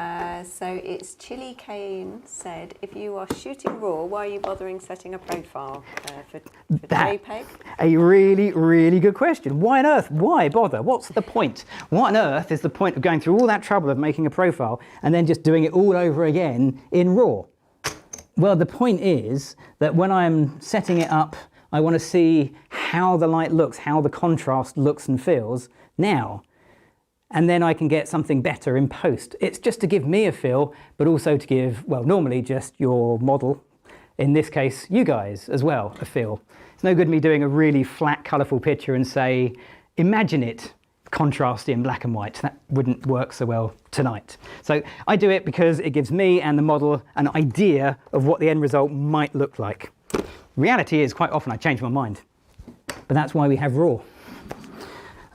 So it's Chili Kane said, if you are shooting raw, why are you bothering setting a profile for JPEG? A really, really good question. Why on earth? Why bother? What's the point? What on earth is the point of going through all that trouble of making a profile and then just doing it all over again in RAW? Well, the point is that when I'm setting it up, I want to see how the light looks, how the contrast looks and feels now. And then I can get something better in post. It's just to give me a feel, but also to give, well, normally just your model, in this case, you guys as well, a feel. It's no good me doing a really flat, colourful picture and say, imagine it contrasty in black and white. That wouldn't work so well tonight. So I do it because it gives me and the model an idea of what the end result might look like. Reality is quite often I change my mind, but that's why we have RAW.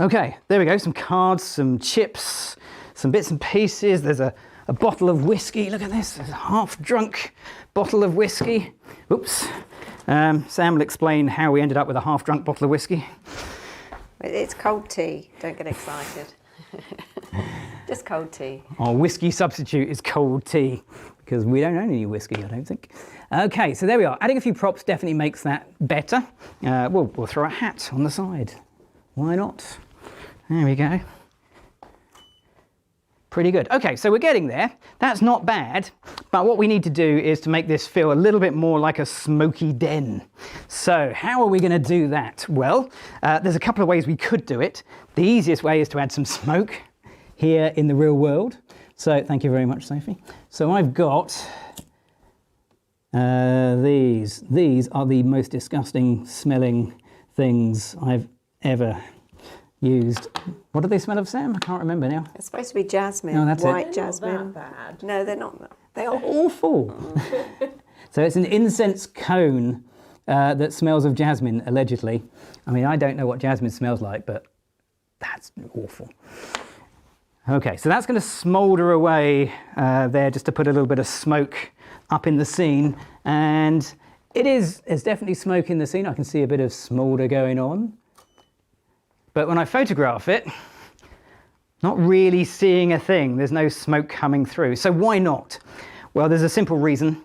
Okay, there we go, some cards, some chips, some bits and pieces. There's a bottle of whiskey. Look at this, there's a half-drunk bottle of whiskey. Oops. Sam will explain how we ended up with a half-drunk bottle of whiskey. It's cold tea, don't get excited. Just cold tea. Our whiskey substitute is cold tea, because we don't own any whiskey, I don't think. Okay, so there we are. Adding a few props definitely makes that better. We'll throw a hat on the side. Why not? There we go. Pretty good. Okay, so we're getting there. That's not bad, but what we need to do is to make this feel a little bit more like a smoky den. So how are we going to do that? Well, there's a couple of ways we could do it. The easiest way is to add some smoke here in the real world. So thank you very much, Sophie. So I've got these. These are the most disgusting smelling things I've ever used. What do they smell of, Sam? I can't remember now. It's supposed to be jasmine, no, that's white it. jasmine. Not that bad. No, they're not. They are awful. So it's an incense cone that smells of jasmine, allegedly. I mean, I don't know what jasmine smells like, but that's awful. Okay, so that's going to smoulder away there just to put a little bit of smoke up in the scene. And there's definitely smoke in the scene. I can see a bit of smoulder going on. But when I photograph it, not really seeing a thing. There's no smoke coming through. So why not? Well, there's a simple reason.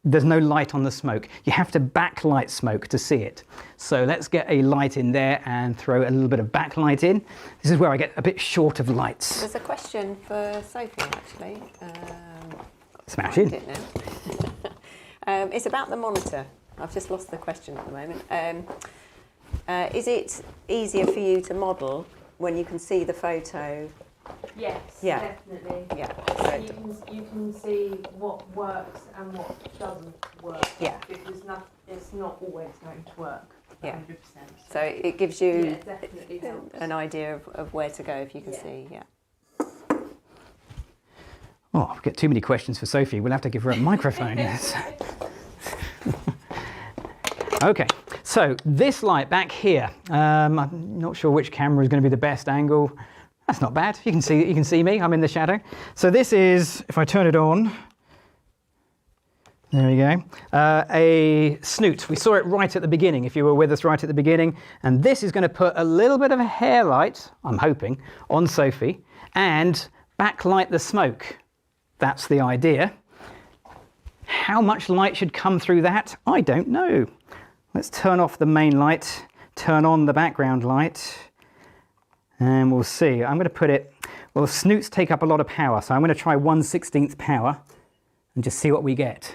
There's no light on the smoke. You have to backlight smoke to see it. So let's get a light in there and throw a little bit of backlight in. This is where I get a bit short of lights. There's a question for Sophie, actually. Smash in. It now. It's about the monitor. I've just lost the question at the moment. Is it easier for you to model when you can see the photo? Yes, Yeah. definitely. Yeah. You can see what works and what doesn't work. Yeah. Because it's not always going to work. 100%. Yeah. So it gives you Yeah, definitely helps. an idea of where to go if you can see. Yeah. Oh, I've got too many questions for Sophie. We'll have to give her a microphone. Okay, so this light back here, I'm not sure which camera is going to be the best angle. That's not bad. You can see me. I'm in the shadow. So this is, if I turn it on, there we go, a snoot. We saw it right at the beginning, if you were with us right at the beginning. And this is going to put a little bit of a hair light, I'm hoping, on Sophie and backlight the smoke. That's the idea. How much light should come through that? I don't know. Let's turn off the main light, turn on the background light, and we'll see. I'm going to put it, well, snoots take up a lot of power, so I'm going to try 1/16 power and just see what we get.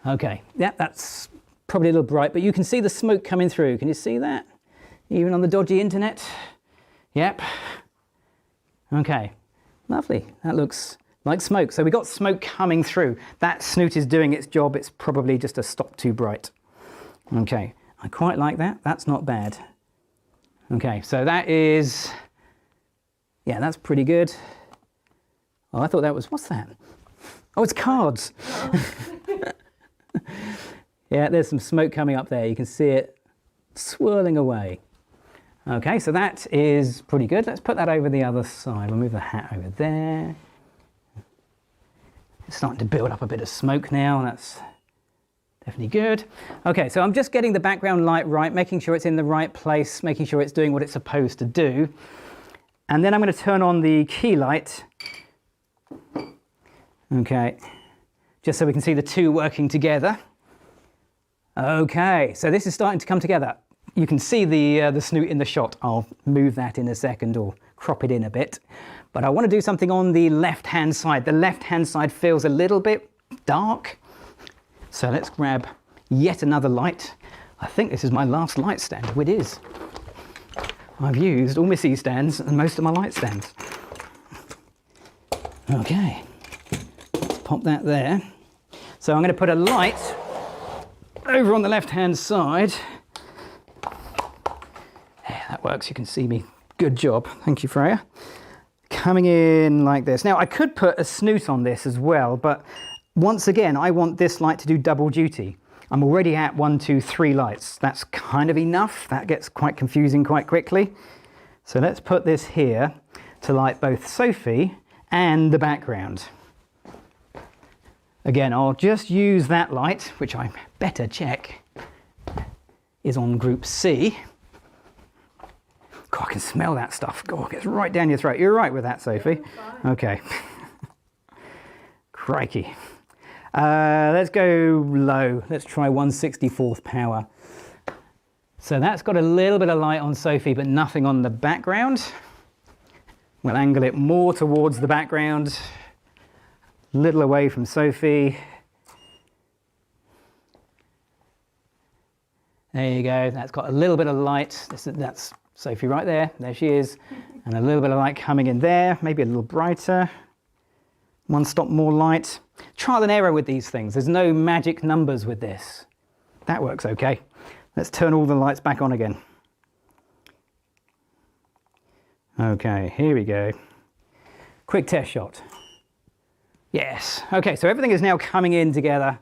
Okay, yeah, that's probably a little bright, but you can see the smoke coming through. Can you see that? Even on the dodgy internet? Yep. Okay, lovely. That looks like smoke. So we got smoke coming through. That snoot is doing its job. It's probably just a stop too bright. Okay, I quite like that. That's not bad. Okay, so that is, yeah, that's pretty good. Oh, I thought that was, what's that? Oh, it's cards. Yeah, there's some smoke coming up there. You can see it swirling away. Okay, so that is pretty good. Let's put that over the other side. We'll move the hat over there. It's starting to build up a bit of smoke now. That's definitely good. Okay, so I'm just getting the background light right, making sure it's in the right place, making sure it's doing what it's supposed to do. And then I'm going to turn on the key light. Okay, just so we can see the two working together. Okay, so this is starting to come together. You can see the snoot in the shot. I'll move that in a second or crop it in a bit. But I want to do something on the left-hand side. The left-hand side feels a little bit dark. So let's grab yet another light. I think this is my last light stand. Oh, it is. I've used all my C stands and most of my light stands. Okay, let's pop that there. So I'm going to put a light over on the left-hand side. Yeah, that works. You can see me. Good job. Thank you, Freya. Coming in like this. Now, I could put a snoot on this as well, but once again, I want this light to do double duty. I'm already at 1, 2, 3 lights. That's kind of enough. That gets quite confusing quite quickly. So let's put this here to light both Sophie and the background. Again, I'll just use that light, which I better check is on group C. God, I can smell that stuff. God, it gets right down your throat. You're right with that, Sophie? Okay. Crikey. Let's go low. Let's try 1/64 power. So that's got a little bit of light on Sophie, but nothing on the background. We'll angle it more towards the background, a little away from Sophie. There you go. That's got a little bit of light. That's Sophie right there. There she is. And a little bit of light coming in there, maybe a little brighter. One stop more light. Trial and error with these things. There's no magic numbers with this. That works okay. Let's turn all the lights back on again. Okay, here we go. Quick test shot. Yes. Okay, so everything is now coming in together.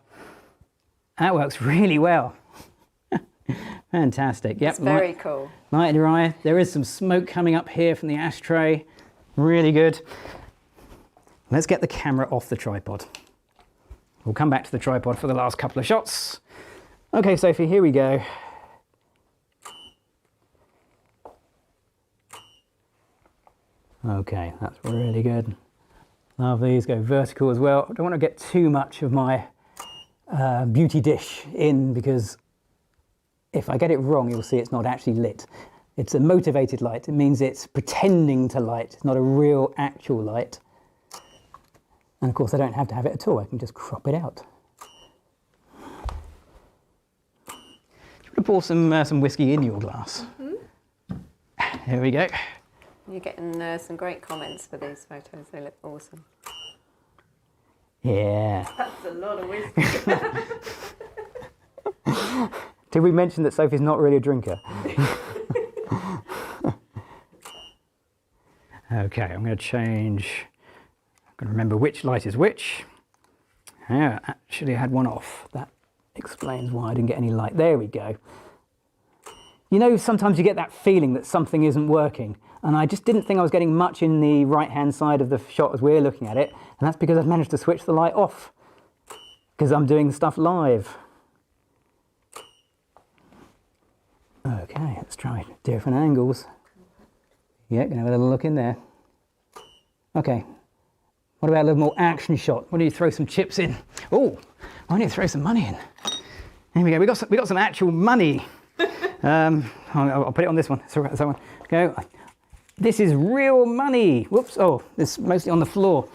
That works really well. Fantastic. Yep. It's very cool. Light your eye. There is some smoke coming up here from the ashtray. Really good. Let's get the camera off the tripod. We'll come back to the tripod for the last couple of shots. Okay, Sophie, here we go. Okay, that's really good. Love these, go vertical as well. I don't want to get too much of my beauty dish in, because if I get it wrong, you'll see it's not actually lit. It's a motivated light. It means it's pretending to light. It's not a real actual light. And of course, I don't have to have it at all. I can just crop it out. Do you want to pour some whiskey in your glass? Mm-hmm. Here we go. You're getting some great comments for these photos. They look awesome. Yeah. That's a lot of whiskey. Did we mention that Sophie's not really a drinker? Okay, I'm going to change. I'm going to remember which light is which. Yeah, actually I had one off. That explains why I didn't get any light. There we go. You know, sometimes you get that feeling that something isn't working, and I just didn't think I was getting much in the right-hand side of the shot as we're looking at it, and that's because I've managed to switch the light off, because I'm doing stuff live. Okay, let's try different angles. Yeah, gonna have a little look in there. Okay, what about a little more action shot? Why don't you throw some chips in? Oh, why don't you throw some money in? There we go, we got some actual money. I'll put it on this one. Sorry, that one. Go. This is real money. Whoops. Oh, it's mostly on the floor.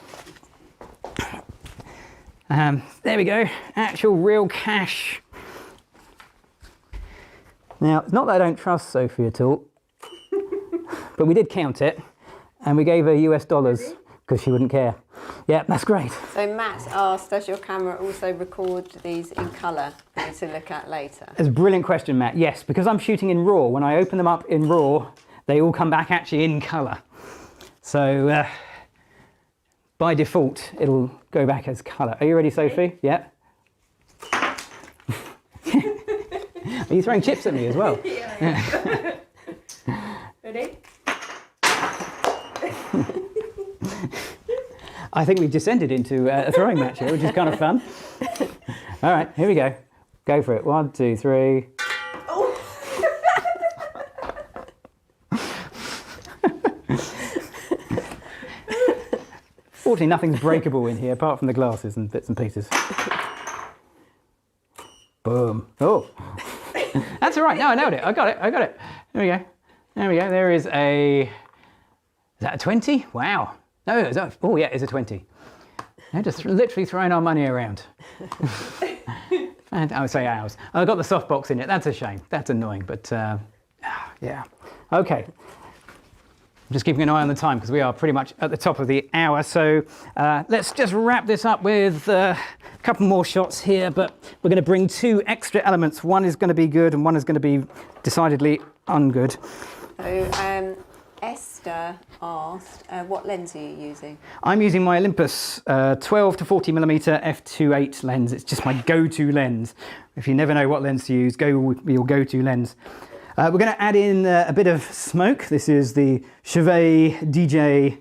There we go. Actual real cash. Now, it's not that I don't trust Sophie at all, but we did count it, and we gave her US dollars because she wouldn't care. Yeah, that's great. So Matt asked, does your camera also record these in colour for you to look at later? It's a brilliant question, Matt. Yes, because I'm shooting in RAW. When I open them up in RAW, they all come back actually in colour. So by default, it'll go back as colour. Are you ready, Sophie? Yeah. Are you throwing chips at me as well? Yeah. Ready? I think we've descended into a throwing match here, which is kind of fun. All right, here we go. Go for it. 1, 2, 3. Oh. Fortunately, nothing's breakable in here apart from the glasses and bits and pieces. Boom. Oh, that's all right. No, I nailed it. I got it. There we go. There is a... Is that a 20? Wow. No, oh yeah, it's a 20. They're just literally throwing our money around. And I would say ours. I got the softbox in it. That's a shame. That's annoying, but yeah. Okay. I'm just keeping an eye on the time because we are pretty much at the top of the hour. So let's just wrap this up with a couple more shots here, but we're going to bring 2 extra elements. One is going to be good and one is going to be decidedly ungood. So Esther asked, what lens are you using? I'm using my Olympus 12 to 40mm f2.8 lens. It's just my go-to lens. If you never know what lens to use, go with your go-to lens. We're going to add in a bit of smoke. This is the Chevet DJ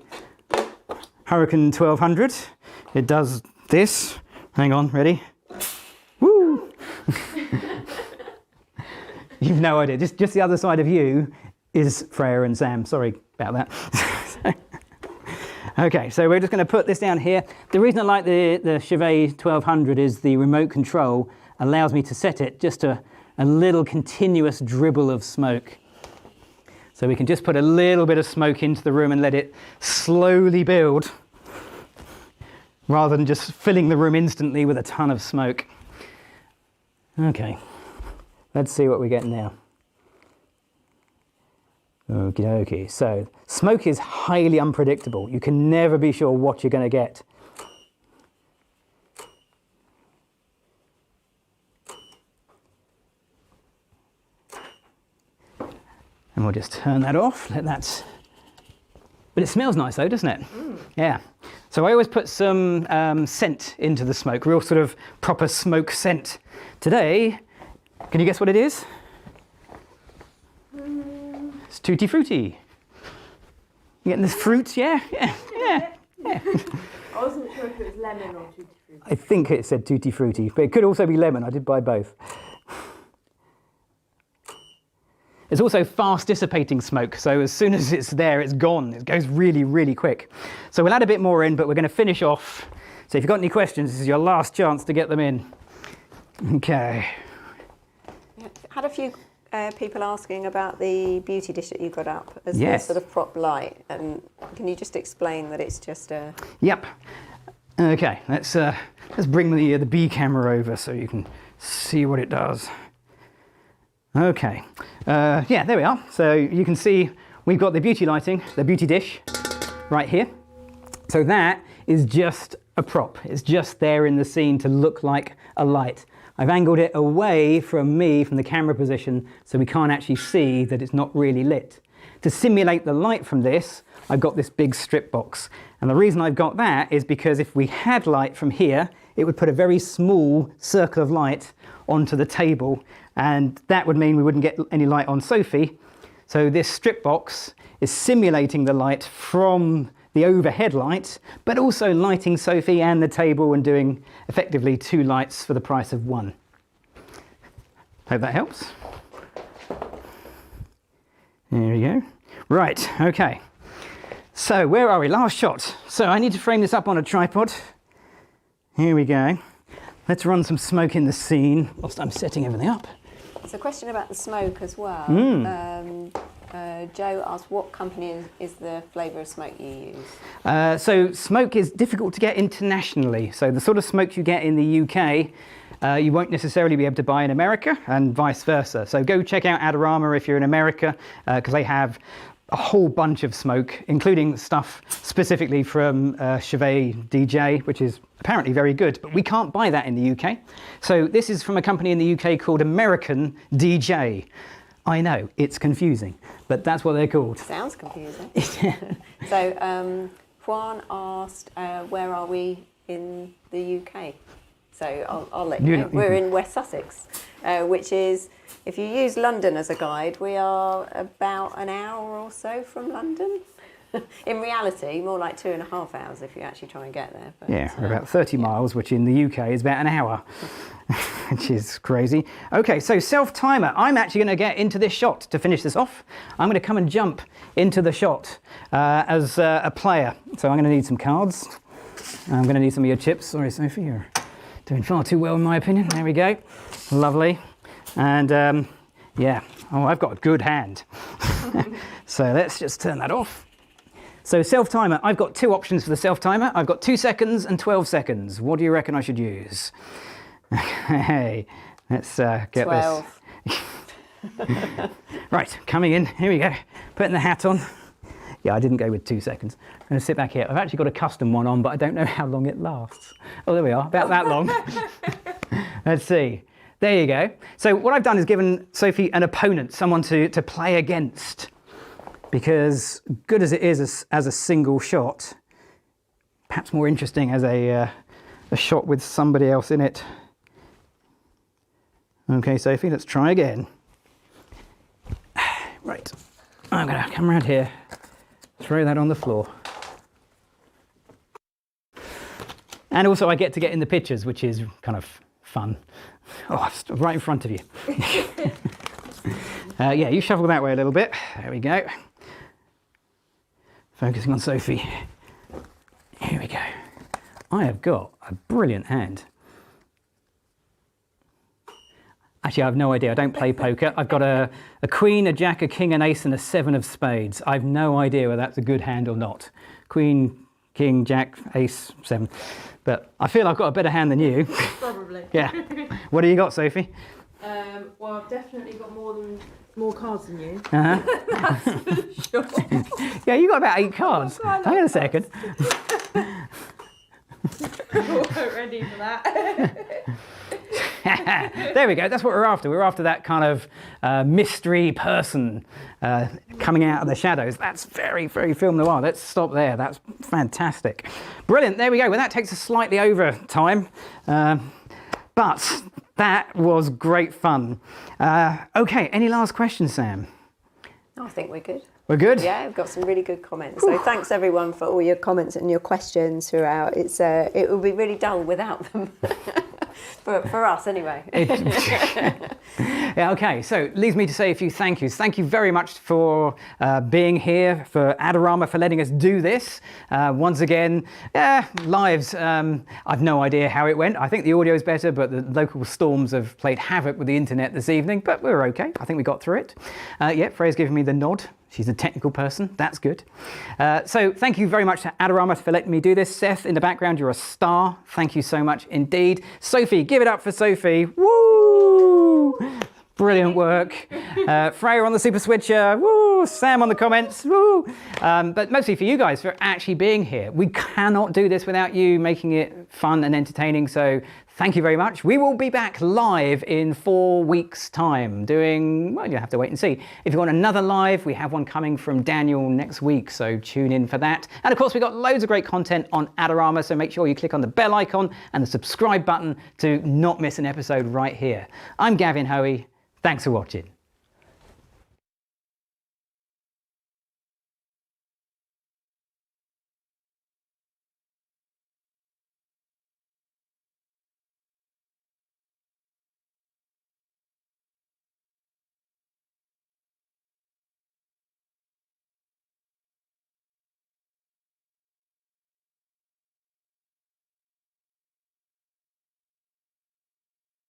Hurricane 1200. It does this. Hang on, ready? Woo! You've no idea. Just the other side of you is Freya and Sam. Sorry about that. Okay, so we're just going to put this down here. The reason I like the Chevet 1200 is the remote control allows me to set it just to a little continuous dribble of smoke. So we can just put a little bit of smoke into the room and let it slowly build rather than just filling the room instantly with a ton of smoke. Okay, let's see what we get now. Okie dokie. So smoke is highly unpredictable. You can never be sure what you're going to get. And we'll just turn that off, let that... But it smells nice though, doesn't it? Mm. Yeah. So I always put some scent into the smoke, real sort of proper smoke scent. Today, can you guess what it is? It's tutti frutti. You getting this fruit? Yeah, yeah, yeah. Yeah. I wasn't sure if it was lemon or tutti frutti. I think it said tutti frutti, but it could also be lemon. I did buy both. It's also fast dissipating smoke, so as soon as it's there, it's gone. It goes really, really quick. So we'll add a bit more in, but we're going to finish off. So if you've got any questions, this is your last chance to get them in. Okay. Had a few people asking about the beauty dish that you got up as Yes. the sort of prop light, and can you just explain that it's just a... Yep. Okay, let's bring the B camera over so you can see what it does. Okay, yeah, there we are. So you can see we've got the beauty lighting, the beauty dish, right here. So that is just a prop. It's just there in the scene to look like a light. I've angled it away from me, from the camera position, so we can't actually see that it's not really lit. To simulate the light from this, I've got this big strip box. And the reason I've got that is because if we had light from here, it would put a very small circle of light onto the table, and that would mean we wouldn't get any light on Sophie. So this strip box is simulating the light from the overhead light, but also lighting Sophie and the table and doing effectively 2 lights for the price of 1. Hope that helps. There we go. Right, okay. So where are we? Last shot. So I need to frame this up on a tripod. Here we go. Let's run some smoke in the scene whilst I'm setting everything up. It's a question about the smoke as well. Joe asked, what company is the flavour of smoke you use? So smoke is difficult to get internationally. So the sort of smoke you get in the UK, you won't necessarily be able to buy in America, and vice versa. So go check out Adorama if you're in America, because they have a whole bunch of smoke, including stuff specifically from Chevet DJ, which is apparently very good, but we can't buy that in the UK. So this is from a company in the UK called American DJ. I know, it's confusing, but that's what they're called. Sounds confusing. So Juan asked, where are we in the UK? So I'll let you know. We're in West Sussex, which is, if you use London as a guide, we are about an hour or so from London. In reality, more like 2.5 hours if you actually try and get there. But, yeah, we're about 30 miles, which in the UK is about an hour, which is crazy. Okay, so self-timer. I'm actually going to get into this shot to finish this off. I'm going to come and jump into the shot as a player. So I'm going to need some cards. I'm going to need some of your chips. Sorry, Sophie, you're doing far too well in my opinion. There we go. Lovely. And yeah, oh, I've got a good hand. So let's just turn that off. So self-timer, I've got 2 options for the self-timer. I've got 2 seconds and 12 seconds. What do you reckon I should use? Okay, let's get 12. this. Right, coming in, here we go. Putting the hat on. Yeah, I didn't go with 2 seconds. I'm going to sit back here. I've actually got a custom one on, but I don't know how long it lasts. Oh, there we are, about that long. Let's see. There you go. So what I've done is given Sophie an opponent, someone to play against. Because good as it is as a single shot, perhaps more interesting as a shot with somebody else in it. Okay, Sophie, let's try again. Right, I'm going to come around here, throw that on the floor. And also I get to get in the pictures, which is kind of fun. Oh, right in front of you. Yeah, you shuffle that way a little bit. There we go. Focusing on Sophie. Here we go. I have got a brilliant hand. Actually, I have no idea. I don't play poker. I've got a queen, a jack, a king, an ace, and a 7 of spades. I've no idea whether that's a good hand or not. Queen, king, jack, ace, 7. But I feel I've got a better hand than you. Probably. Yeah. What do you got, Sophie? Well, I've definitely got more cards than you. Uh-huh. That's for sure. Yeah, you got about 8 cards. Oh, Hang on a second. I wasn't ready for that. There we go. That's what we're after. We're after that kind of mystery person coming out of the shadows. That's very, very film noir. Let's stop there. That's fantastic. Brilliant. There we go. Well, that takes us slightly over time. But that was great fun. Okay, any last questions, Sam? I think we're good. We're good? Yeah, we've got some really good comments. So thanks everyone for all your comments and your questions throughout. It would be really dull without them. for us anyway. Yeah, okay, so leaves me to say a few thank yous. Thank you very much for being here, for Adorama for letting us do this. Once again, lives, I've no idea how it went. I think the audio is better, but the local storms have played havoc with the internet this evening, but we were okay. I think we got through it. Yeah, Freya's giving me the nod. She's a technical person, that's good. So thank you very much to Adorama for letting me do this. Seth, in the background, you're a star. Thank you so much indeed. Sophie, give it up for Sophie. Woo! Brilliant work. Freya on the Super Switcher. Woo! Sam on the comments. Woo! But mostly for you guys for actually being here. We cannot do this without you making it fun and entertaining. So thank you very much. We will be back live in 4 weeks' time doing, well, you'll have to wait and see. If you want another live, we have one coming from Daniel next week, so tune in for that. And of course, we've got loads of great content on Adorama, so make sure you click on the bell icon and the subscribe button to not miss an episode right here. I'm Gavin Hoey. Thanks for watching.